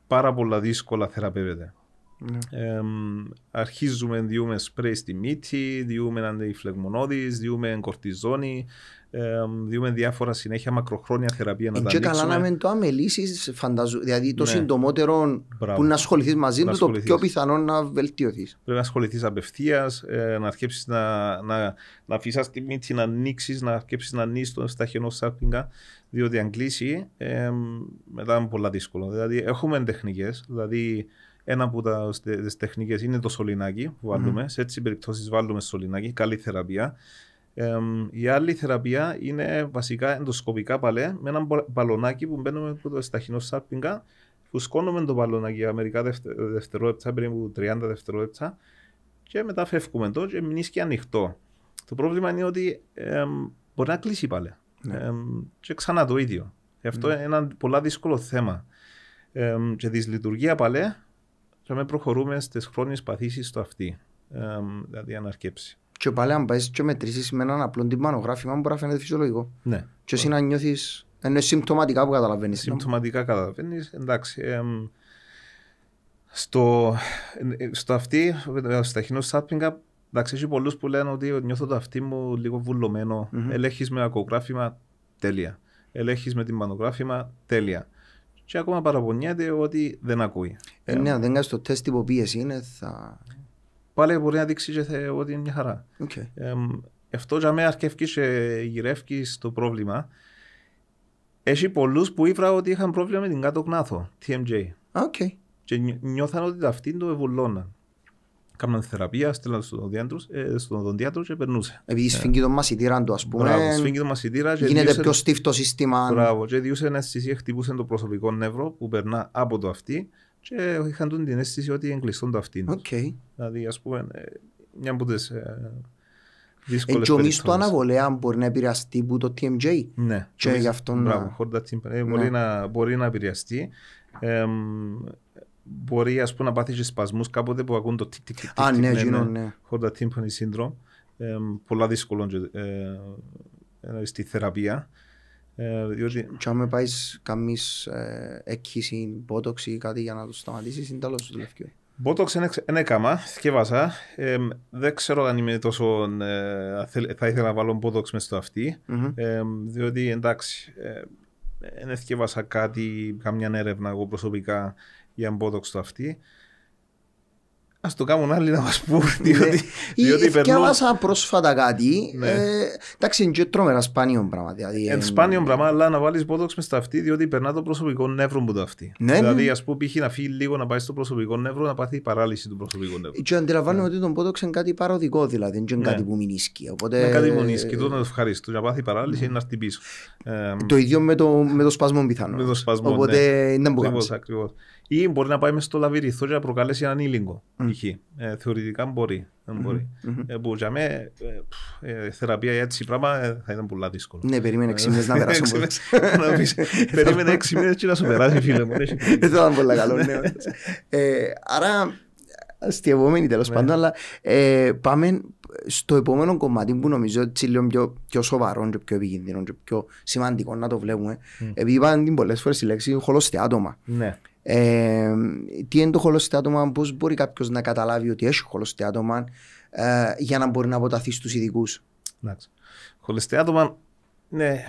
πάρα πολλά δύσκολα θεραπεύεται. Αρχίζουμε, διούμε σπρέι στη μύτη, διούμε αντιφλεγμονώδεις, διούμε κορτιζόνη, διούμε διάφορα συνέχεια μακροχρόνια θεραπεία να τα ανοίξουμε. Και καλά να μην το αμελήσεις, φαντάζομαι, δηλαδή το συντομότερο που να ασχοληθείς μαζί του, το πιο πιθανό να βελτιωθείς. Πρέπει να ασχοληθείς απευθείας, να αρχίσεις να αφήσεις τη μύτη να ανοίξεις, να αρχίσεις να ανοίξεις το σταχενό σάλπιγγα, διότι αν κλείσει μετά είναι πολλά δύσκολο. Δηλαδή έχουμε τεχνικές, δηλαδή ένα από τις τεχνικές είναι το σωληνάκι που βάλουμε. Σε έτσι περιπτώσεις βάλουμε σωληνάκι, καλή θεραπεία. Η άλλη θεραπεία είναι βασικά ενδοσκοπικά παλέ, με ένα μπαλονάκι που μπαίνουμε από το σταχυνό σάλπιγγα, φουσκώνουμε το μπαλονάκι για μερικά δευτερόλεπτα, περίπου 30 δευτερόλεπτα, και μετά φεύγουμε το και μείνει και ανοιχτό. Το πρόβλημα είναι ότι μπορεί να κλείσει πάλι. Και ξανά το ίδιο. Αυτό είναι ένα πολύ δύσκολο θέμα. Και δυσλειτουργία πάλι. Και με προχωρούμε στις χρόνιες παθήσεις στο αυτί, δηλαδή αναρκέψει. Και πάλι αν πάεις και μετρήσεις με έναν απλό τυμπανογράφημα μπορεί να φαίνεται φυσιολογικό. Ναι. Και εσύ να νιώθεις, είναι συμπτωματικά που καταλαβαίνεις. Συμπτωματικά καταλαβαίνεις, εντάξει. Στο αυτί, στο ταχυνό σάλπιγγα, εντάξει, έχει πολλούς που λένε ότι νιώθω το αυτί μου λίγο βουλωμένο. Ελέγχεις με ακογράφημα, τέλεια. Ελέγχεις με τυμπανογράφημα, τέλεια. Και ακόμα παραπονιέται ότι δεν ακούει. Ναι, αν δεν κάνεις το τεστ υποπίεση είναι θα... Πάλι μπορεί να δείξει και ότι είναι μια χαρά. Αυτό για μένα αρκεύκεις και γυρεύκεις το πρόβλημα. Έχει πολλούς που ήβρα ότι είχαν πρόβλημα με την κάτω γνάθο, TMJ. Και νιώθαν ότι αυτήν το ευουλώναν. Κάμαν θεραπεία, στέλναν στον οδοντίατρο και περνούσε. Επειδή σφίγγει το μασιτήρα του, ας πούμε. Μπράβο, σφίγγει το μασιτήρα. Γίνεται πιο στιφ το σύστημα. Μπράβο, και διούσε αίσθηση, χτυπούσε το προσωπικό νεύρο που περνά από το αυτί και είχαν την αίσθηση ότι εγκλειστούν το αυτί. Δηλαδή, ας πούμε, μια από τις δύσκολες περιπτώσεις. Και το αναβολέα μπορεί να επηρεαστεί από το TMJ. Ναι, μπράβο, μπορεί να επηρεαστεί. Μπορεί, ας πούμε, να πάθει και σπασμούς κάποτε που ακούν το τικ-τικ-τικ. Ναι. Χόρτα τύμπανη σύνδρομο. πολλά δύσκολο στη θεραπεία. Και αν με πάεις καμίς έκχυση, μπότοξη ή κάτι για να το σταματήσεις, είναι τέλος του δουλεύει. Μπότοξ είναι έκαμα, θυκεύασα. Δεν ξέρω αν είμαι τόσο. Θα ήθελα να βάλω μπότοξ μες στο αυτί. Διότι εντάξει, δεν θυκεύασα κάτι, καμιά έρευνα εγώ προσωπικά για μπότοξ στο αυτί. Ας το κάνουν άλλοι να μας πούν. Διότι θυκεύασα πρόσφατα κάτι. Εντάξει, είναι και τρόμερα σπάνιο πράγμα. Είναι σπάνιο πράγμα, αλλά να βάλεις μπότοξ μες στο αυτί, διότι περνά το προσωπικό νεύρο που το αυτί. Δηλαδή, ας πούμε, π.χ. να φύγει λίγο να πάει στο προσωπικό νεύρο, να πάθει παράλυση του προσωπικού νεύρου. Και αντιλαμβάνομαι ότι το μπότοξ είναι κάτι παροδικό, δηλαδή, δεν είναι κάτι που μηνίσκει. Είναι κάτι που μηνίσκει, τότε να το ευχαριστώ. Να πάθει παράλυση είναι να έρθει πίσω. Το ίδιο με το σπασμό πιθανό. Με το σπασμό, οπότε δεν μπορεί. Ή μπορεί να πάει μες στο λαβυριθό και να προκαλέσει έναν ήλιγκο. Θεωρητικά μπορεί. Που για μέ θεραπεία για έτσι πράγμα θα ήταν πολλά δύσκολο. Ναι, περίμενε 6 μήνες να περάσουν. Περίμενε 6 μήνες και να σου περάσει, φίλε μου. Δεν θα ήταν πολύ καλό, ναι. Άρα, αστειευόμενοι τέλος πάντων, αλλά πάμε στο επόμενο κομμάτι που νομίζω ότι είναι λίγο πιο σοβαρό και πιο επικίνδυνο και πιο σημαντικό να το βλέπουμε. Επειδή είπαν πολλές φορές η λέξη χολοστεάτωμα. Τι είναι το χολοστεάτωμα, πώς μπορεί κάποιος να καταλάβει ότι έχει χολοστεάτωμα για να μπορεί να αποταθεί στους ειδικούς. Χολοστεάτωμα είναι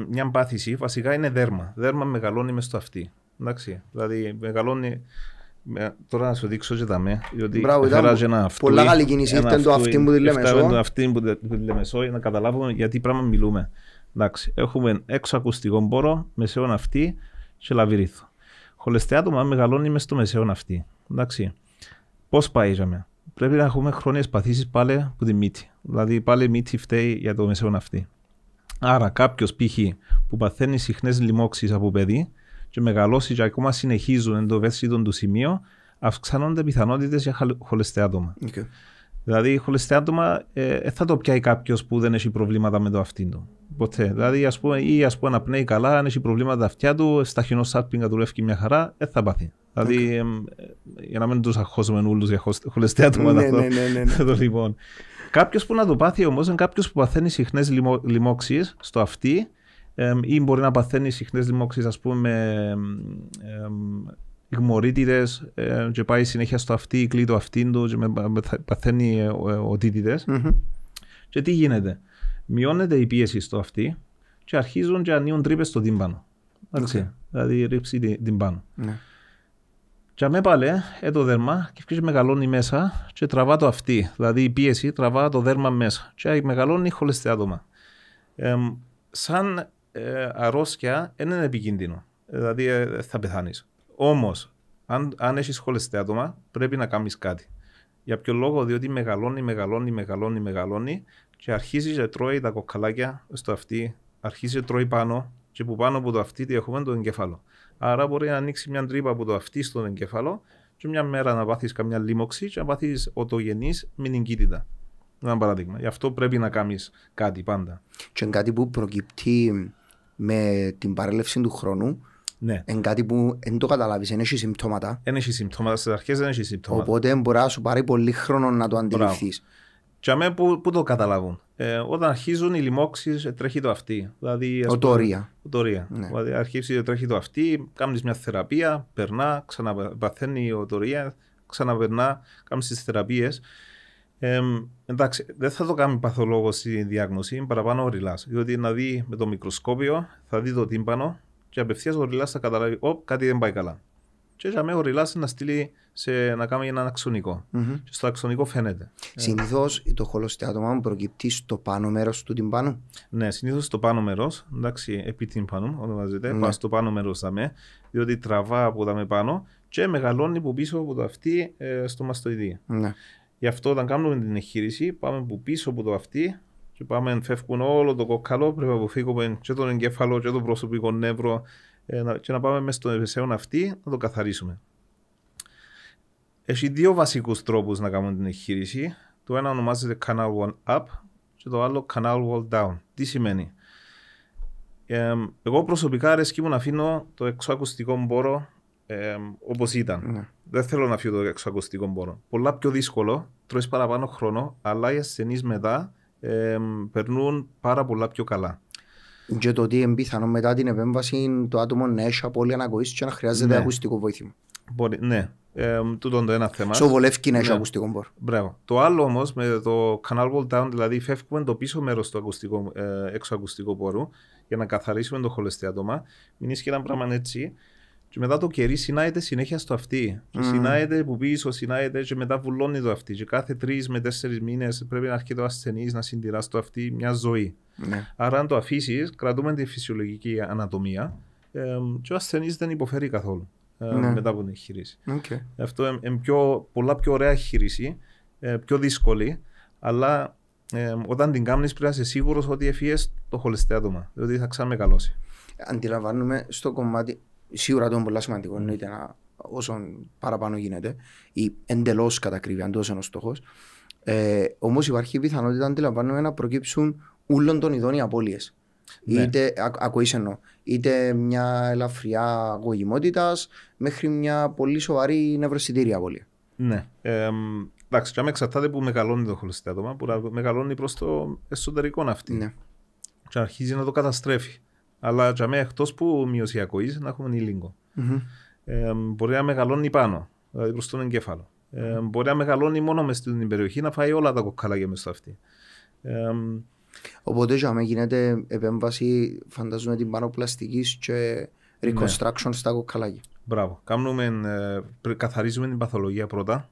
μια πάθηση, βασικά είναι δέρμα. Δέρμα μεγαλώνει μες στο αυτί. Δηλαδή μεγαλώνει. Τώρα να σου δείξω και τα με, διότι έφερα ένα αυτί. Πολλά καλή κίνηση, ήταν το αυτί που τη Λεμεσό. Ήταν το αυτί που τη Λεμεσό, για να καταλάβουμε γιατί πράγμα μιλούμε. Έχουμε έξω ακουστικό πόρο, μεσαίον αυτί και λαβυρίθο. Χολοστεάτωμα μεγαλώνει μες στο μεσαίον αυτί. Πώς πάει για μένα. Πρέπει να έχουμε χρόνιες παθήσεις πάλι από τη μύτη. Δηλαδή πάλι η μύτη φταίει για το μεσαίον αυτί. Άρα κάποιος π.χ. που παθαίνει συχνές λοιμώξεις από παιδί και μεγαλώσει και ακόμα συνεχίζουν εν το ευαίσθητο του σημείο, αυξάνονται πιθανότητες για χολοστεάτωμα. Δηλαδή, χολοστεάτωμα θα το πιάει κάποιος που δεν έχει προβλήματα με το αυτί του. Ποτέ. Δηλαδή, ας πούμε, να πνέει καλά, αν έχει προβλήματα τα αυτιά του, στα χινοσάρπιγγα του ρεύει μια χαρά, θα πάθει. Δηλαδή, για να μην τους αγχώσουμε όλους για χολοστεάτωμα. Λοιπόν. Κάποιος που να το πάθει όμως είναι κάποιος που παθαίνει συχνές λοιμώξεις στο αυτί ή μπορεί να παθαίνει συχνές λοιμώξεις, ας πούμε, υγμωρίτιδες και πάει συνέχεια στο αυτί, κλεί το αυτί του και παθαίνει οτίτιδες. Και τι γίνεται. Μειώνεται η πίεση στο αυτί και αρχίζουν και ανοίγουν τρύπες στο τύμπανο. Δηλαδή ρίψει την πάνω. Και αμέ πάλι το δέρμα και μεγαλώνει μέσα και τραβά το αυτί. Δηλαδή η πίεση τραβά το δέρμα μέσα και μεγαλώνει χολοστεάτωμα. Σαν αρρώστια δεν είναι επικίνδυνο. Δηλαδή θα πεθάνεις. Όμως, αν έχεις χολοστεάτωμα, πρέπει να κάνεις κάτι. Για ποιο λόγο, διότι μεγαλώνει και αρχίζει και τρώει τα κοκκαλάκια στο αυτί, αρχίζει και τρώει πάνω και που πάνω από το αυτί έχουμε το εγκέφαλο. Άρα μπορεί να ανοίξει μια τρύπα από το αυτί στον εγκέφαλο και μια μέρα να πάθεις καμιά λίμωξη και να πάθεις οτογενής μηνυγκίτιδα. Ένα παράδειγμα. Γι' αυτό πρέπει να κάνεις κάτι πάντα. Και είναι κάτι που προκύπτει με την παρέλευση του χρόνου. Ναι. Είναι κάτι που δεν το καταλάβεις, δεν έχει συμπτώματα. Δεν έχει συμπτώματα, στις αρχές δεν έχει συμπτώματα. Οπότε μπορεί να σου πάρει πολύ χρόνο να το αντιληφθείς. Και αμέ που το καταλάβουν. Όταν αρχίζουν οι λοιμώξεις, τρέχει το αυτί. Δηλαδή, οτορία. Ναι. Δηλαδή, αρχίζει τρέχει το αυτί, κάνεις μια θεραπεία, περνά, ξαναπαθαίνει η οτορία, ξαναπερνά, κάνεις τις θεραπείες. Εντάξει, δεν θα το κάνει παθολόγος στη διάγνωση, παραπάνω ο ρηλάς. Διότι να δει με το μικροσκόπιο, θα δει το τύμπανο και απευθείας ο ρηλάς θα καταλάβει ότι κάτι δεν πάει καλά. Και για μένα ο ρηλάς να στείλει να κάνει έναν αξονικό. Και στο αξονικό φαίνεται. Συνήθως το χολοστεάτωμα προκύπτει στο πάνω μέρος του τυμπάνου. Ναι, συνήθως στο πάνω μέρος, εντάξει, επί τυμπάνου, ονομάζεται, πάει στο πάνω μέρος δαμέ, διότι τραβά από τα με πάνω και μεγαλώνει από πίσω από το αυτί στο μαστοειδή. Γι' αυτό όταν κάνουμε την εγχείρηση, πάμε από πίσω από το αυτί και πάμε φεύγουν όλο το κόκκαλο, πρέπει να αποφύγουμε και τον εγκέφαλο και το προσωπικό νεύρο και να πάμε μέσα στο μεσαίον αυτί να το καθαρίσουμε. Έχει δύο βασικούς τρόπους να κάνουμε την εγχείρηση. Το ένα ονομάζεται Canal Wall Up και το άλλο Canal Wall Down. Τι σημαίνει? Εγώ προσωπικά αρέσκει μου να αφήνω το εξωακουστικό μπόρο όπως ήταν. Ναι. Δεν θέλω να φύγω το εξωακουστικό πόρο. Πολλά πιο δύσκολο, τρώεις παραπάνω χρόνο, αλλά οι ασθενείς μετά περνούν πάρα πολλά πιο καλά. Και το ότι είναι πιθανό μετά την επέμβαση το άτομο να έχει απώλεια ανακοής και να χρειάζεται Ναι. ακουστικό βοήθημα. Ναι, τούτο είναι το ένα θέμα. Σοβολεύει να έχει Ναι. ακουστικό πόρο. Μπράβο. Το άλλο όμως με το canal wall down, δηλαδή φεύγουμε το πίσω μέρος του εξωακουστικού πόρου για να καθαρίσουμε το χολεστιάτομα. Μην ισχύει ένα πράγμα έτσι. Και μετά το κερί συνάγεται συνέχεια στο αυτί. Και συνάγεται που πίσω, συνάγεται και μετά βουλώνει το αυτί. Και κάθε 3 με 4 μήνες πρέπει να έρχεται ο ασθενής να συντηρά στο αυτί μια ζωή. Ναι. Άρα, αν το αφήσεις, κρατούμε τη φυσιολογική ανατομία και ο ασθενής δεν υποφέρει καθόλου μετά από την εγχείρηση. Okay. Αυτό είναι πολλά πιο ωραία εγχείρηση, πιο δύσκολη, αλλά όταν την κάνεις πρέπει να είσαι σίγουρος ότι έφυγες το χολεστιάτομα, διότι θα ξαναμεγαλώσει. Αντιλαμβάνουμε στο κομμάτι, σίγουρα το είναι πολύ σημαντικό, εννοείται όσο παραπάνω γίνεται, ή εντελώς κατακρίβει, αν τόσο είναι ο στόχος. Όμως υπάρχει πιθανότητα, αντιλαμβάνουμε, να προκύψουν όλων των ειδών οι απώλειες. Ναι. Είτε ακοής εννοώ, είτε μια ελαφριά αγωγημότητας μέχρι μια πολύ σοβαρή νευροσιτήρια απώλεια. Ναι. Εντάξει, και εξαρτάται που μεγαλώνει το χολεστιάτομα, που μεγαλώνει προς το εσωτερικό αυτή. Ναι. Και αρχίζει να το καταστρέφει. Αλλά για μένα εκτός που μείωση ακοής να έχουμε ήλιγκο. Μπορεί να μεγαλώνει πάνω, δηλαδή προς τον εγκέφαλο. Μπορεί να μεγαλώνει μόνο μες στην περιοχή, να φάει όλα τα κοκκαλάκια μες στο αυτή. Οπότε για μένα γίνεται επέμβαση, φανταζούμε, την πάνω πλαστικής και reconstruction στα κοκκαλάκια. Μπράβο. Καθαρίζουμε την παθολογία πρώτα.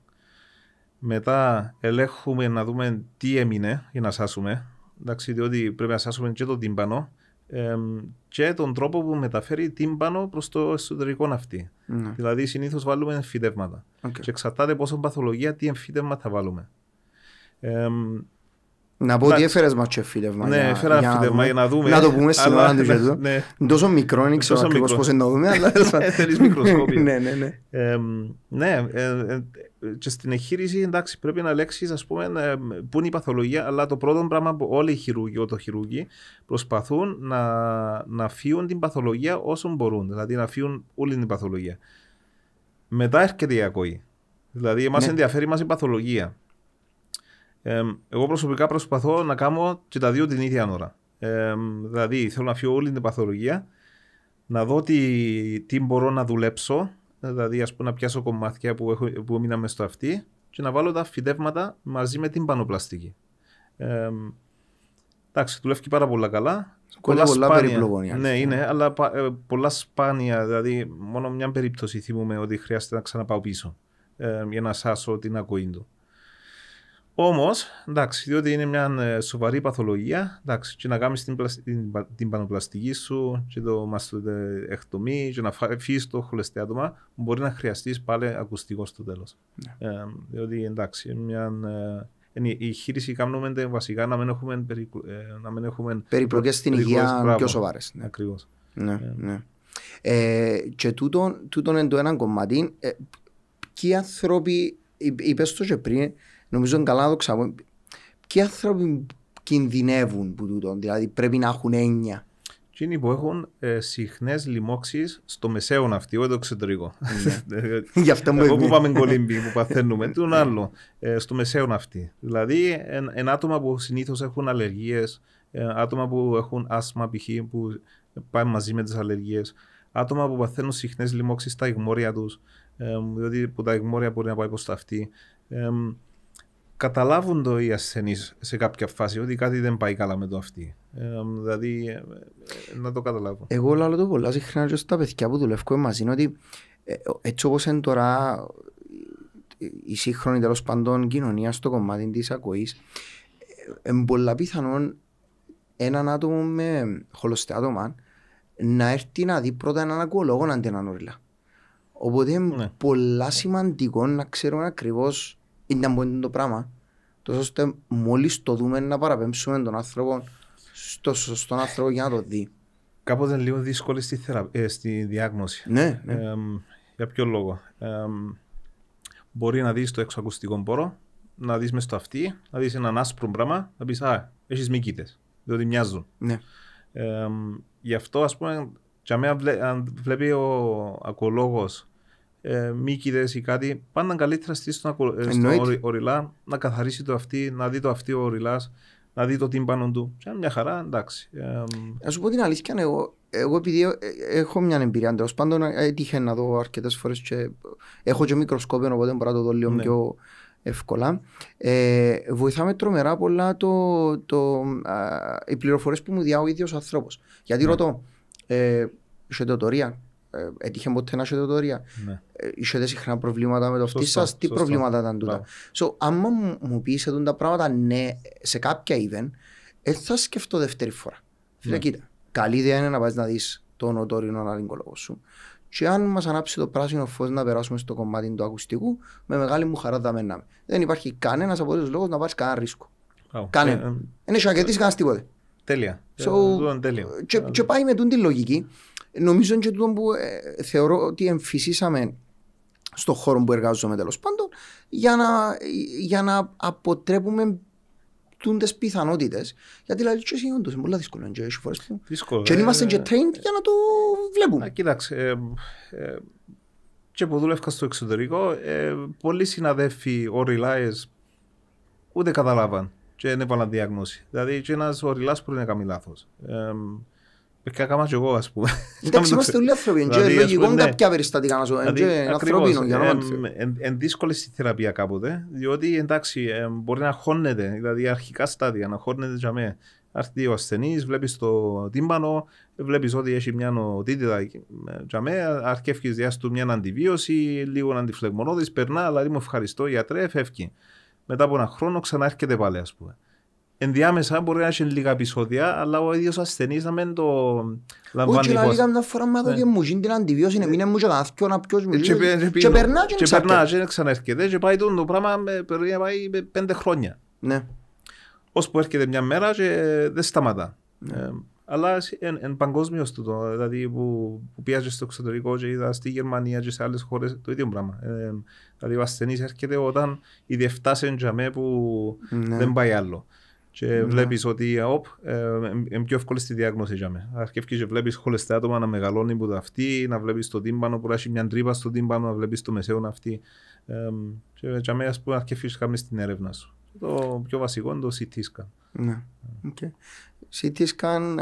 Μετά ελέγχουμε να δούμε τι έμεινε για να σάσουμε. Εντάξει, διότι πρέπει να σάσουμε και το τύμπανο και τον τρόπο που μεταφέρει τύμπανο προς το εσωτερικό αυτή. Δηλαδή συνήθως βάλουμε εμφυτεύματα. Και εξαρτάται πόσο παθολογία, τι εμφύτευμα θα βάλουμε. Να πω ότι έφερες μας και εμφύτευμα. Ναι, έφερα εμφύτευμα για να δούμε. Να το πούμε στην ώρα του γετού. Τόσο μικρό, δεν ξέρω ακριβώς πώς να δούμε, αλλά θέλεις μικροσκόπιο. Ναι. Και στην εγχείρηση, εντάξει, πρέπει να λέξεις, ας πούμε, πού είναι η παθολογία, αλλά το πρώτο πράγμα που όλοι οι χειρούργοι προσπαθούν να φύγουν την παθολογία όσο μπορούν, δηλαδή να φύγουν όλη την παθολογία. Μετά έρχεται η ακοή. Δηλαδή, εμάς ενδιαφέρει μας η παθολογία. Εγώ προσωπικά προσπαθώ να κάνω και τα δύο την ίδια ώρα. Δηλαδή, θέλω να φύγω όλη την παθολογία, να δω τι μπορώ να δουλέψω, δηλαδή ας πούμε να πιάσω κομμάτια που έμειναν μες στο αυτί και να βάλω τα φυτεύματα μαζί με την πανοπλαστική. Εντάξει, δουλεύει πάρα πολλά καλά. Πολλά περίπλοκο. Ναι, είναι, αλλά πολλά σπάνια, δηλαδή μόνο μια περίπτωση θυμούμαι ότι χρειάζεται να ξαναπάω πίσω για να σάσω την ακοή του. Όμως, εντάξει, διότι είναι μια σοβαρή παθολογία, εντάξει, και να κάνεις την πανοπλαστική σου και το μαστοεκτομή και να φύγεις το χολεστιάτομα, μπορεί να χρειαστείς πάλι ακουστικό στο τέλος. Διότι, εντάξει, η χείριση κάνουμε βασικά να μην έχουμε περιπλοκές στην υγεία πιο σοβαρές. Ναι. Ακριβώς. Ναι. Και τούτον είναι το ένα κομμάτι. Ποιοι άνθρωποι, είπες το και πριν, νομίζω είναι καλά να το ξαπώ. Ποιοι άνθρωποι κινδυνεύουν που τούτο, δηλαδή πρέπει να έχουν έννοια. Εκείνοι που έχουν συχνές λοιμώξεις στο μεσαίο αυτή, όχι το εξωτερικό. Γι' αυτό εγώ που πάμε κολύμπι, που παθαίνουμε, τι είναι άλλο, στο μεσαίο αυτή. Δηλαδή, άτομα που συνήθως έχουν αλλεργίες, άτομα που έχουν άσθμα π.χ. που πάει μαζί με τις αλλεργίες, άτομα που παθαίνουν συχνές λοιμώξεις στα ηγμόρια τους, διότι που τα ηγμόρια μπορεί να πάει προς τα αυτή. Καταλάβουν το οι ασθενείς σε κάποια φάση ότι κάτι δεν πάει καλά με το αυτή. Δηλαδή, να το καταλάβω. Εγώ λέω το πολλά συχνά και στα παιδιά που δουλεύω μαζί είναι ότι έτσι όπως είναι τώρα η σύγχρονη τέλος πάντων κοινωνία στο κομμάτι της ακοής, είναι πολλά πιθανόν έναν άτομο με χολοστιάτομα να έρθει να δει πρώτα έναν ακουολόγο αντί έναν όριλα. Οπότε είναι πολλά σημαντικό να ξέρουμε ακριβώς είναι το πράγμα, τόσο ώστε μόλις το δούμε να παραπέμψουμε τον άνθρωπο στον άνθρωπο για να το δει. Κάποτε είναι λίγο δύσκολη στη διάγνωση. Ναι. Για ποιο λόγο? Μπορεί να δεις το εξωακουστικό πόρο, να δεις μες στο αυτί, να δεις έναν άσπρο πράγμα, να πεις έχεις μυκήτες, διότι μοιάζουν. Ναι. Γι' αυτό, ας πούμε, αν βλέπει ο ακολόγος μύκηδες ή κάτι, πάντα καλύτερα στήσει στο οριλά, να καθαρίσει το αυτί, να δει το αυτί ο οριλάς, να δει το τύμπανο του. Και μια χαρά, εντάξει. Να σου πω την αλήθεια, εγώ επειδή έχω μια εμπειρία, τέλος πάντων έτυχε να δω αρκετές φορές και έχω και μικροσκόπιο, οπότε μπορώ να το δω λίγο πιο εύκολα. Βοηθάμε τρομερά πολλά οι πληροφορίες που μου διά ο ίδιος ο άνθρωπος. Γιατί ρωτώ, εσωτερία, έτυχε ποτέ να εσωτερία, είχετε συχνά προβλήματα με το αυτί σας, τι προβλήματα ήταν τούτα. Άμα μου πεις τα πράγματα, ναι, σε κάποια event, θα σκεφτώ δεύτερη φορά. Φίλε, κοίτα, καλή ιδέα είναι να πας να δεις τον οτόρινο αναλυγκολόγο σου. Και αν μας ανάψει το πράσινο φως να περάσουμε στο κομμάτι του ακουστικού, με μεγάλη μου χαρά θα μέναμε. Δεν υπάρχει κανένας από τους λόγους να πάρεις κανένα ρίσκο. Κανένα. Δεν έχει να κερδίσεις κανένας τίποτε. Τέλεια. Και πάει με την λογική. Νομίζω και τούτο που θεωρώ ότι εμφυσίσαμε στον χώρο που εργάζομαι τέλος πάντων για να αποτρέπουμε τούντες πιθανότητες. Γιατί δηλαδή και εσύ όντως είναι πολύ δύσκολο. Και είμαστε και trained για να το βλέπουμε. Κοίταξε, και που δούλευκα στο εξωτερικό, πολλοί συναδέλφοι οριλάες ούτε καταλάβαν και δεν έβαλαν διάγνωση. Δηλαδή και ένας οριλάς που είναι κάνει λάθος. Έκανα και εγώ, ας πούμε. Εντάξει, είμαστε όλοι άνθρωποι. Λογικό κάποια περιστατικά να σου είναι ανθρωπίνο. Είναι δύσκολη στη θεραπεία κάποτε, διότι εντάξει, μπορεί να χώνεται, δηλαδή αρχικά στάδια, να χώνεται για μέ. Έρθει ο ασθενής, βλέπεις το τύμπανο, βλέπεις ότι έχει μια οτίτιδα για μέ, αρκεύκεις διάστου μια αντιβίωση, λίγο αντιφλεγμονώδης, περνά, δηλαδή μου ευχαριστώ γιατρέ, φεύγει. Μετά από ένα χρόνο ξανά έρχεται πάλι, ας πούμε. Ενδιάμεσα μπορεί να έχει λίγα επεισόδια, αλλά ο ίδιος ασθενής να μην το λαμβάνει. Όχι, να λίγα μια φορά με εδώ και μου γίνει την αντιβίωση, να μείνει μου και καθιό να ποιος μιλήσει και περνά και ξαναρκέται και πάει το πράγμα πάει 5 χρόνια. Ώσπου έρχεται μια μέρα και δεν σταματά. Αλλά είναι παγκόσμιος τούτο, δηλαδή που πιάζει στο εξωτερικό και είδα στη Γερμανία και σε άλλες χώρες το ίδιο πράγμα. Δηλαδή ο ασθενής έρχεται όταν ήδη φτάσει για μέ που δεν πάει άλλο. Και βλέπεις ότι είναι πιο εύκολη στη διάγνωση για μένα. Αρκεύκεις και βλέπεις χολεστάτομα να μεγαλώνει που το αυτί, να βλέπεις το τύμπανο που έχει μια τρύπα στο τύμπανο, να βλέπεις το μεσαίο αυτί. Και για μένα αρκεύκεις κάνεις την έρευνα σου. Το πιο βασικό είναι το CT scan. Ναι. CT scan,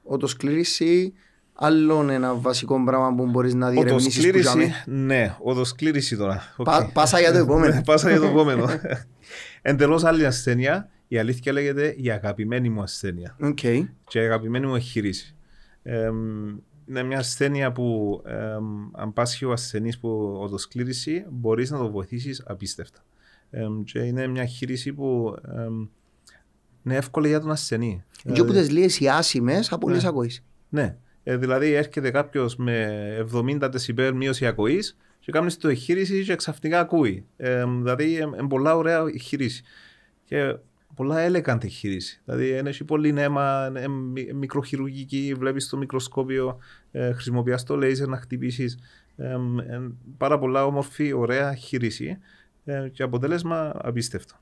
οτοσκλήρηση, άλλο ένα βασικό πράγμα που μπορείς να διερευνήσεις που ζάμε. Ναι, οτοσκλήρηση τώρα. Πάσα για το επόμενο. Πάσα για το επόμενο. Εντελώς άλλη ασθένεια, η αλήθεια λέγεται η αγαπημένη μου ασθένεια. Και η αγαπημένη μου εγχείρηση. Είναι μια ασθένεια που αν πάσχει ο ασθενής που οτοσκλήρηση μπορείς να το βοηθήσεις απίστευτα. Και είναι μια εγχείρηση που είναι εύκολη για τον ασθενή. Και όπου τις λύες οι άσημες από λύες ακοής. Ναι, δηλαδή έρχεται κάποιος με 70 δεσιμπέλ μείωση ακοής και κάνει το εγχείρηση και ξαφνικά ακούει. Δηλαδή είναι πολλά ωραία εγχείρηση. Και πολλά elegant εγχείρηση. Δηλαδή έχει πολύ νέμα, μικροχειρουργική, βλέπεις το μικροσκόπιο, χρησιμοποιάς το λέιζερ να χτυπήσεις. Πάρα πολλά όμορφη, ωραία εγχείρηση και αποτέλεσμα απίστευτο.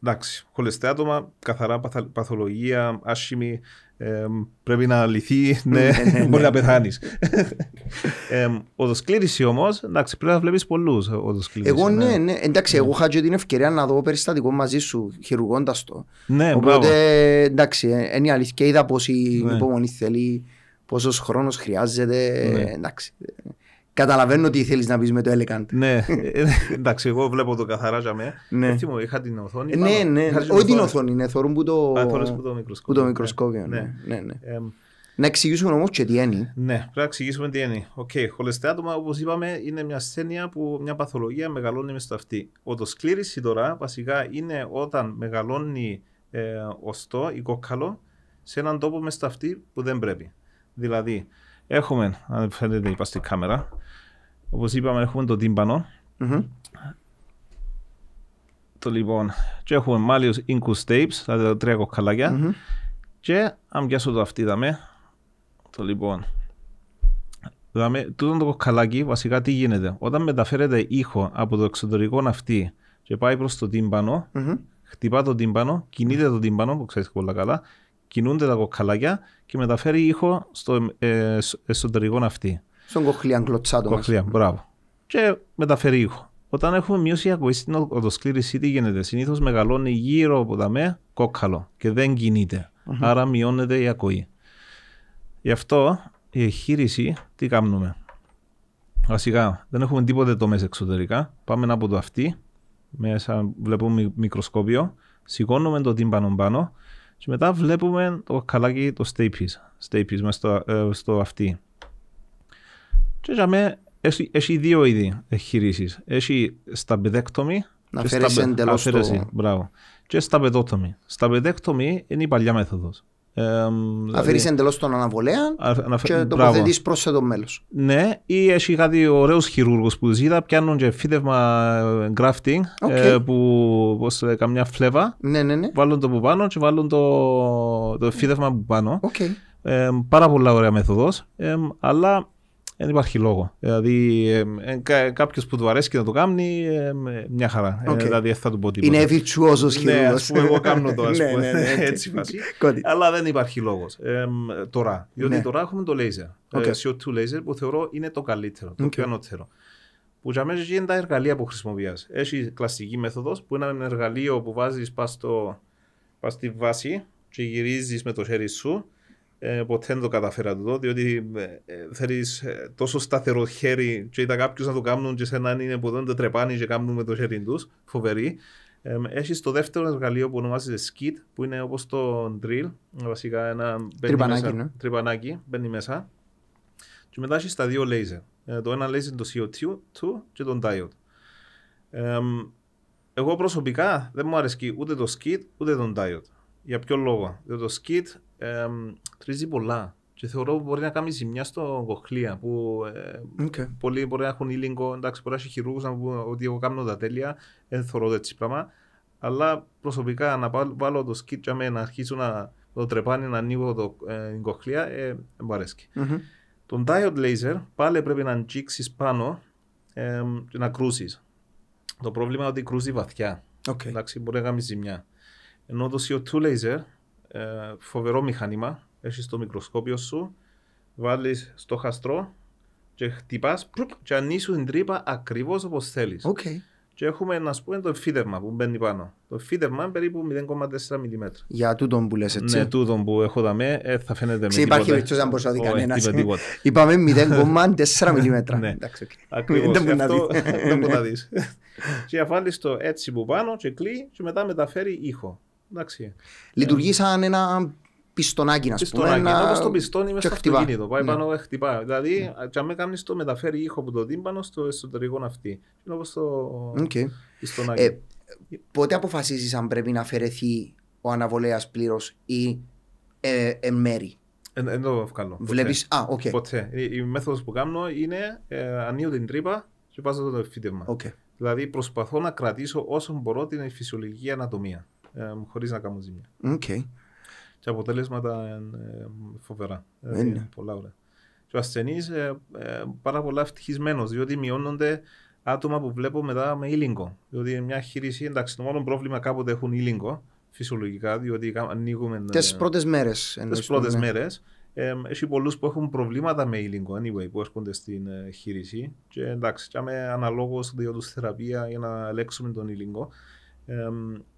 Εντάξει, χολεστάτομα, καθαρά παθολογία, άσχημη, πρέπει να λυθεί, ναι, μπορεί να πεθάνεις. Οδοσκλήρηση όμως, εντάξει, πρέπει να βλέπεις πολλούς οδοσκλήρηση. Εγώ ναι, εντάξει, εγώ είχα και την ευκαιρία να δω περιστατικό μαζί σου, χειρουργώντας το. Ναι, οπότε, εντάξει, είναι η αλήθεια, είδα πόση υπομονή θέλει, πόσος χρόνος χρειάζεται, εντάξει. Καταλαβαίνω τι θέλεις να πεις με το elegant. Ναι, εντάξει, εγώ βλέπω το καθαρά για μέ. Έτσι μου είχα την οθόνη. Ναι, όχι την οθόνη, είναι θωρούν που το μικροσκόπιο. Να εξηγήσουμε όμως και τι είναι. Ναι, πρέπει να εξηγήσουμε τι είναι. Χολεστάτομα, όπως είπαμε, είναι μια ασθένεια που μια παθολογία μεγαλώνει μες στο αυτί. Οτοσκλήρηση τώρα βασικά είναι όταν μεγαλώνει οστό ή κόκκαλο σε έναν τόπο μες στο αυτί που δεν πρέπει. Δηλαδή, έχουμε, αν φαίνεται είπα στη κάμερα, όπως είπαμε έχουμε το τύμπανο, το λοιπόν, και έχουμε μάλιος incus tapes, δηλαδή τα 3 κοκκαλάκια, και αν πιάσω το αυτί δαμε, το λοιπόν, τούτο το κοκκαλάκι βασικά τι γίνεται, όταν μεταφέρεται ήχο από το εξωτερικό αυτί και πάει προς το τύμπανο, χτυπά το τύμπανο, κινείται το τύμπανο, που ξέρεις πολλά καλά, κινούνται τα κοκκαλάκια και μεταφέρει ήχο στο εσωτερικό ναυτί. Στον κοχλίαν κλωτσάτο μας. Κοχλία, μπράβο. Και μεταφέρει ήχο. Όταν έχουμε μείωση ακοής στην οδοσκλήρηση, τι γίνεται? Συνήθως μεγαλώνει γύρω από τα κόκκαλο και δεν κινείται. Άρα μειώνεται η ακοή. Γι' αυτό η εγχείρηση τι κάνουμε? Βασικά δεν έχουμε τίποτε τομές εξωτερικά. Πάμε από το αυτί, μέσα βλέπουμε μικροσκόπιο, σηκώνουμε το τύμπανο πάνω και μετά βλέπουμε το κοκκαλάκι, το stapes μέσα στο αυτί. Και για μένα έχει δύο είδη εγχειρήσεις. Έχει σταπεδέκτομη να φέρεις εντελώς το... Μπράβο. Και σταπεδότομη. Σταπεδέκτομη είναι η παλιά μέθοδος. Να φέρεις εντελώς τον αναβολέα και τοποθετείς πρόσθετο μέλος. Ναι, ή έχει κάτι ωραίους χειρούργους που τους είδα, πιάνουν και φύδευμα grafting που καμιά φλέβα, βάλουν το που πάνω και βάλουν το φύδευμα που πάνω. Πάρα πολλά ωραία μέθοδος, αλλά δεν υπάρχει λόγο. Δηλαδή, κάποιος που του αρέσει να το κάνει, μια χαρά. Δηλαδή, θα του πω τίποτα. Είναι βιρτσουόζος χειρούργος. Ναι, ας πούμε, εγώ κάνω το, έτσι φάση. Αλλά δεν υπάρχει λόγος. Τώρα, διότι τώρα έχουμε το laser. CO2 laser που θεωρώ είναι το καλύτερο, το πιο ανώτερο. Που για μένα είναι τα εργαλεία που χρησιμοποιάς. Έχει κλασική μέθοδος που είναι ένα εργαλείο που βάζεις πας στη βάση και γυρίζεις με το χέρι σου. Ποτέ δεν το καταφέρα τούτο, διότι θέλεις τόσο σταθερό χέρι και είδα κάποιους να το κάνουν και σε έναν είναι που δεν το τρεπάνει και κάνουν με το χέρι τους, φοβερή. Έχεις το δεύτερο εργαλείο που ονομάζεται skid, που είναι όπως το drill, βασικά ένα τρυπανάκι, μπαίνει μέσα. Και μετά έχεις τα δύο laser. Το ένα laser είναι το CO2 και το diode. Εγώ προσωπικά δεν μου αρέσει ούτε το skid ούτε το diode. Για ποιο λόγο? Διότι το skid τρίζει πολλά και θεωρώ ότι μπορεί να κάνει ζημιά στο κοχλία που πολλοί μπορεί να έχουν ήλιγκο, εντάξει, μπορεί να έχει χειρούργους να πούν ότι εγώ κάνω τα τέλεια, δεν θεωρώ έτσι πράγμα, αλλά προσωπικά να βάλω το skid για μένα, να αρχίσω να το τρεπάνει, να ανοίγω την κοχλία, δεν μου αρέσει. Τον diode laser πάλι πρέπει να αγγίξεις πάνω και να κρούσεις. Το πρόβλημα είναι ότι κρούζει βαθιά, εντάξει, μπορεί να κάνει ζημιά. Ενώ το CO2 laser, φοβερό μηχάνημα, έχεις το μικροσκόπιο σου, βάλεις στο χαστρό και χτυπάς και ανοίγεις την τρύπα ακριβώς όπως θέλεις. Και έχουμε να πούμε το φύδευμα που μπαίνει πάνω. Το φύδευμα είναι περίπου 0,4 mm. Για τούτον που λες έτσι. Ναι, τούτον που έχω δαμέ, θα φαίνεται με τίποτα. Υπάρχει περίπτωση να μπορείς να δει κανένας. Είπαμε 0,4 mm. Ναι, ακριβώς, αυτό δεν μπορεί να δεις. Και βάλεις το έτσι που πάνω και κλεί και μετά μεταφέρει ήχο. Λειτουργεί σαν ένα πιστονάκι, να πούμε. Πιστονάκι, όπως το πιστόνι μέσα στο αυτοκίνητο. Πάει πάνω και χτυπά. Δηλαδή, αν με κάνεις το μεταφέρει ήχο από το τύμπανο στο εσωτερικό ναυτί. Είναι όπως το πιστονάκι. Πότε αποφασίζεις αν πρέπει να αφαιρεθεί ο αναβολέας πλήρως ή εν μέρη? Δεν το βγάλω. Βλέπεις, ποτέ. Η μέθοδος που κάνω είναι ανοίγω την τρύπα και βάζω το φύτευμα. Δηλαδή, προσπαθώ να κρατήσω όσο μπορώ την φυσιολογική ανατομία. Χωρίς να κάνω ζημιά. Και αποτέλεσματα φοβερά. Πολλά ωραία. Και ο ασθενής πάρα πολλά ευτυχισμένος, διότι μειώνονται άτομα που βλέπω μετά με ήλιγκο. Διότι μια χείριση, εντάξει, το μόνο πρόβλημα κάποτε έχουν ήλιγκο, φυσιολογικά, διότι ανοίγουμε. Τις πρώτες μέρες. Τις πρώτες μέρες. Έχει πολλούς που έχουν προβλήματα με ήλιγκο, anyway, που έρχονται στην χείριση. Και εντάξει, κάνουμε αναλόγως διότι θεραπεία για να ελέγξουμε τον ήλιγκο.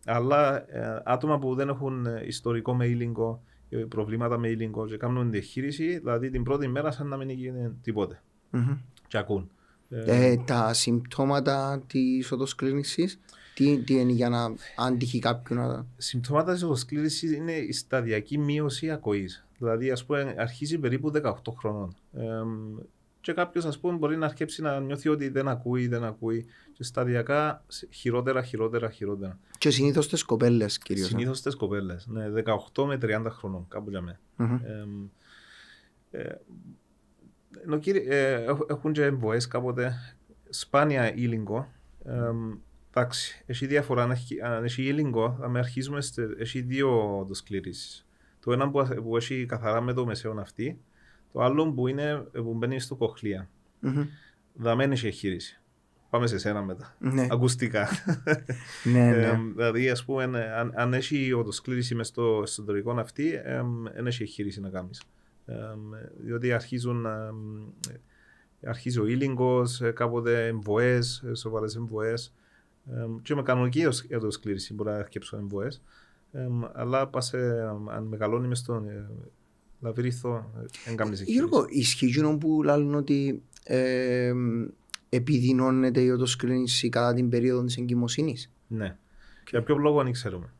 Αλλά άτομα που δεν έχουν ιστορικό με ήλιγκο, προβλήματα με ήλιγκο και κάνουν διαχείριση, δηλαδή την πρώτη μέρα σαν να μην γίνει τίποτε. Και ακούν. Τα συμπτώματα της οδοσκλήρυνσης, τι είναι για να αντυχεί κάποιον? Συμπτώματα της οδοσκλήρυνσης είναι η σταδιακή μείωση ακοής. Δηλαδή, ας πούμε, αρχίζει περίπου 18 χρονών. Και κάποιος, ας πούμε, μπορεί να αρχίσει να νιώθει ότι δεν ακούει. Και σταδιακά χειρότερα. Και συνήθως τις κοπέλες κυρίως. Συνήθως τις κοπέλες, ναι, 18 με 30 χρονών, κάπου για μένα. Έχουν και εμβοές κάποτε, σπάνια ήλιγκο. Εντάξει, έχει διαφορά. Αν έχει ήλιγκο, θα με αρχίζουμε, έχει δύο οδοσκληρήσεις. Το ένα που έχει καθαρά με το μεσαίο ναυτί, το άλλο που μπαίνει στο κοχλία. Δαμένη έχει εγχείρηση. πάμε σε σένα μετά. Ναι. Ακουστικά. Ναι. Δηλαδή, ας πούμε, αν έχει οτοσκλήρωση μες στο εσωτερικό αυτή, δεν έχει εγχείρηση να κάνεις. Διότι αρχίζει ο ήλιγκος, κάποτε εμβοές, σοβαρές εμβοές. Και με κανονική οτοσκλήρωση μπορεί να αρκέψω εμβοές. Αλλά αν μεγαλώνει μες στον λαβύριθο, δεν κάνεις εγχείρηση. Γιώργο, ισχύει εκείνο που λένε ότι επιδεινώνεται η οτοσκλήρωση κατά την περίοδο της εγκυμοσύνης? Ναι. Για ποιο λόγο δεν ξέρουμε.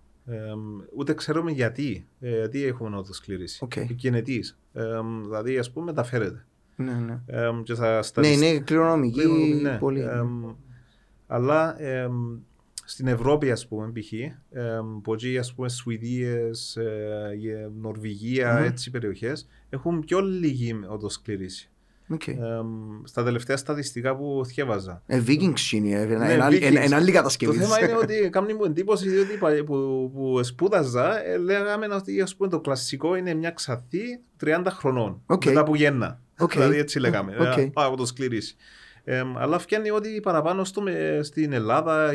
Ούτε ξέρουμε γιατί έχουμε οτοσκλήρωση. Γενετής. Δηλαδή, ας πούμε, μεταφέρεται. Ναι. Ναι, είναι κληρονομική πολύ. Αλλά στην Ευρώπη, ας πούμε, π.χ. Πολλοί, ας πούμε, Σουηδίες, Νορβηγία, έτσι περιοχές, έχουν πιο λίγη οτοσκλήρωση. Στα τελευταία στατιστικά που θυκεύαζα. Vikings είναι, ένα άλλη κατασκευή. Το θέμα είναι ότι κάνει μου εντύπωση, διότι που σπούδαζα, λέγαμε ότι, ας πούμε, το κλασικό είναι μια ξαθή 30 χρονών, μετά που γέννα. Δηλαδή έτσι λέγαμε, από το σκληρίσει. Αλλά φτιάχνει ότι παραπάνω στην Ελλάδα,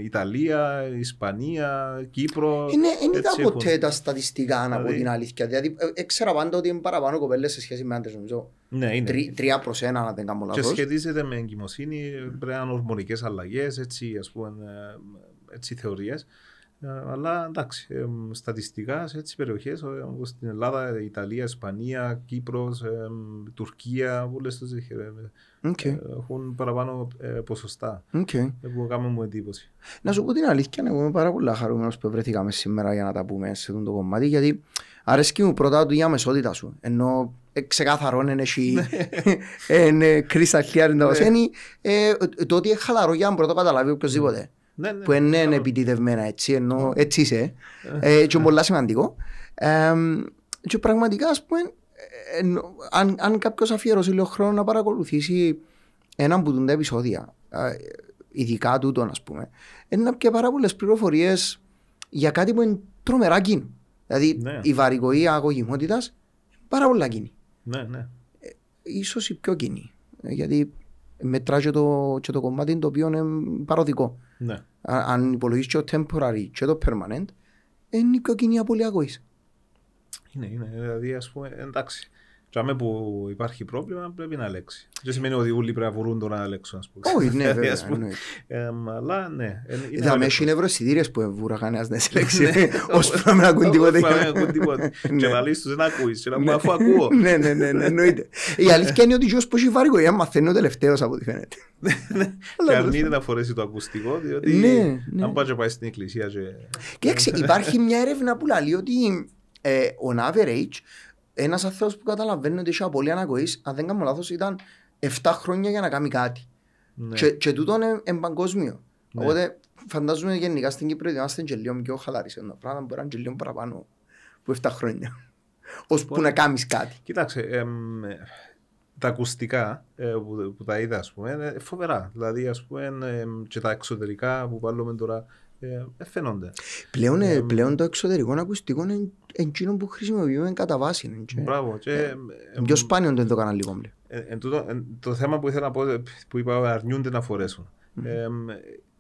Ιταλία, Ισπανία, Κύπρο. Δεν είδα ποτέ τα στατιστικά, να πω την αλήθεια. Δηλαδή, έξερα πάντα ότι είναι παραπάνω κοπέλες σε σχέση με άντρες, νομίζω. Ναι, είναι. 3-1, αν δεν κάνω λάθος. Και σχετίζεται με εγκυμοσύνη, πρέπει να είναι ορμονικές αλλαγές, έτσι θεωρίες. Αλλά εντάξει, στατιστικά σε έτσι περιοχές όπως στην Ελλάδα, Ιταλία, Ισπανία, Κύπρος, Τουρκία, όλες τους έχουν παραπάνω ποσοστά που κάνουμε μου εντύπωση. Να σου πω την αλήθεια, εγώ είμαι πάρα πολύ χαρούμενος που βρεθήκαμε σήμερα για να τα πούμε σε αυτό το κομμάτι, γιατί αρέσκει μου πρώτα η αμεσότητα σου, ενώ ξεκαθαρόν είναι κρυσταλλιάρι τα βασένει, το ότι είναι χαλαρό για να πρώτα καταλάβει οποιοσδήποτε. Που είναι επιτιδευμένα έτσι, ενώ έτσι είσαι, και πολλά σημαντικό. Και πραγματικά, ας πούμε, αν κάποιος αφιερώσει λίγο χρόνο να παρακολουθήσει έναν που δουν τα επεισόδια, ειδικά τούτον, ας πούμε, είναι να πιει πάρα πολλές πληροφορίες για κάτι που είναι τρομερά κοινό. Δηλαδή, η βαρικοή αγωγημότητας είναι πάρα πολλά κοινή. Ίσως η πιο κοινή, γιατί μετρά και το κομμάτι το οποίο είναι παροδικό. Ναι. Αν υπολογίσεις και το temporary και το permanent, είναι η πιο κοινή από αγωγής. Είναι, δηλαδή, ας πούμε, εντάξει. Και που υπάρχει πρόβλημα πρέπει να αλέξει. Δεν σημαίνει ότι όλοι πρέπει να βρουν το να αλέξουν, ας πούμε. Όχι, ναι, βέβαια. Αλλά ναι. Θα με έχει νευροαισθητήρες που βούρα κανένας να σε λέξει, ώσπου να μην ακούν τίποτε. Και να λύσεις τους δεν ακούεις, και να μου αφού ακούω. Ναι, εννοείται. Η αλήθεια είναι ότι ο που έχει βάρικο, μαθαίνει ο τελευταίος από ό,τι φαίνεται. Και αρνείται να φορέσει το ακουστικό, διότι αν πάει στην εκκλησία. Κοίταξε, υπάρχει μια έρευνα που λέει ότι on average ένας άνθρωπος που καταλαβαίνει ότι έχει απώλεια ανακοής, αν δεν κάνω λάθος, ήταν 7 χρόνια για να κάνει κάτι. Και τούτο είναι παγκόσμιο. Οπότε φαντάζομαι γενικά στην Κύπρο είμαστε και λίγο πιο χαλαροί σε ένα πράγμα, μπορεί να είναι και λίγο παραπάνω από 7 χρόνια. Ώσπου να κάνεις κάτι. Κοιτάξτε, τα ακουστικά που τα είδα, ας πούμε, είναι φοβερά. Δηλαδή, ας πούμε, και τα εξωτερικά που βάλουμε τώρα, φαίνονται. Πλέον το εξωτερικό ακουστικό είναι εκείνο που χρησιμοποιούμε κατά βάση. Μπράβο. Πιο σπάνιο το κανάλι κόμπλε. Το θέμα που ήθελα να πω, που είπα, αρνιούνται να φορέσουν.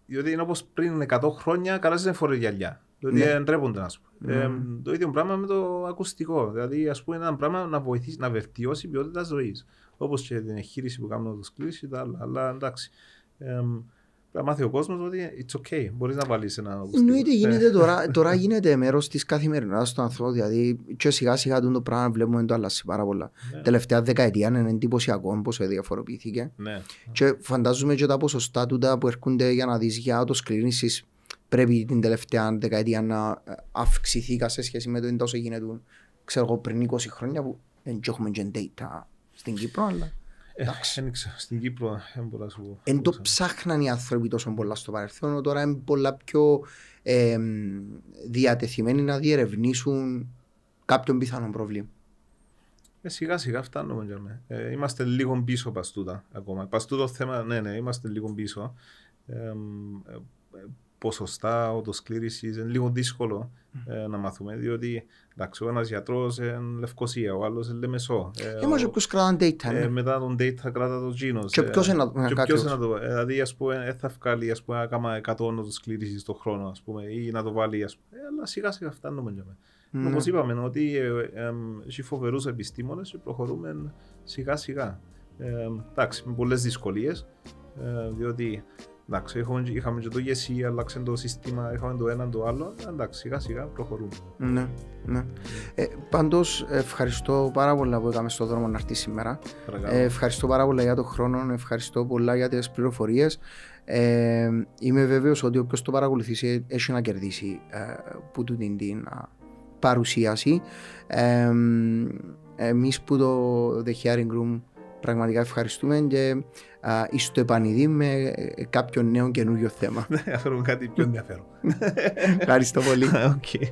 Διότι είναι όπως πριν 100 χρόνια, καλά δεν φορεί γυαλιά. Δηλαδή εντρέπονται, ας πούμε. Το ίδιο πράγμα με το ακουστικό. Δηλαδή, ας πούμε, ένα πράγμα να βοηθήσει, να βελτιώσει η ποιότητα ζωής. Όπως και την εγχείρηση που κάνουμε το σκλήση και τα άλλα. Αλλά εντάξει. Να μάθει ο κόσμος ότι it's okay, μπορείς να βάλεις ένα ακουστικό. Εννοείται, γίνεται τώρα γίνεται μέρος της καθημερινότητας του ανθρώπου, δηλαδή και σιγά σιγά το πράγμα βλέπουμε το αλλάζει πάρα πολλά. Τελευταία δεκαετία είναι εντυπωσιακό πόσο διαφοροποιήθηκε. Και φαντάζομαι και τα ποσοστά τούτα που έρχονται για να δεις για οτοσκλήρινσης πρέπει την τελευταία δεκαετία να αυξηθεί σε σχέση με το όσο γίνεται, ξέρω εγώ, πριν 20 χρόνια που δεν έχουμε και data στην Κύπρο, αλλά... Στην Κύπρο δεν μπορώ να σου πω. Εν το ψάχναν οι άνθρωποι τόσο πολλά στο παρελθόν, τώρα είναι πολλά πιο διατεθειμένοι να διερευνήσουν κάποιον πιθανό πρόβλημα. Σιγά σιγά φτάνουμε. Είμαστε λίγο πίσω παστούτα ακόμα. Παστούτο θέμα, ναι, είμαστε λίγο πίσω. ποσοστά οτοσκλήρησης, είναι λίγο δύσκολο να μάθουμε, διότι εντάξει, ο ένας γιατρός είναι Λευκοσία, ο άλλος είναι Λεμεσό. Είμαστε ποιος κρατάνε data. Μετά τον data κράτα το Γίνος. Και ποιος είναι να το... Δηλαδή, ας πούμε, θα βγάλει να κάνει 100 οτοσκλήρησης το χρόνο, ας πούμε, ή να το βάλει, ας πούμε, αλλά σιγά σιγά φτάνουμε. Όπως είπαμε, ότι έχει φοβερούς επιστήμονες και προχωρούμε σιγά σιγά. Εντάξει, με πολλές δυσκολίες, διότι εντάξει, είχαμε και το ΓΕΣΥ, αλλάξε το σύστημα, είχαμε το ένα το άλλο, εντάξει, σιγά σιγά προχωρούμε. Ναι, ναι. Πάντως, ευχαριστώ πάρα πολλά που έκαμε στον δρόμο να έρθει σήμερα. Ευχαριστώ πάρα πολλά για τον χρόνο, ευχαριστώ πολλά για τις πληροφορίες. Είμαι βέβαιος ότι όποιος το παρακολουθήσει έχει να κερδίσει που του την παρουσίαση. Εμείς που το The Hearing Room πραγματικά ευχαριστούμε και στο επανειδή με κάποιο νέο καινούριο θέμα. Θα φέρουμε κάτι πιο ενδιαφέρον. Ευχαριστώ πολύ. Okay.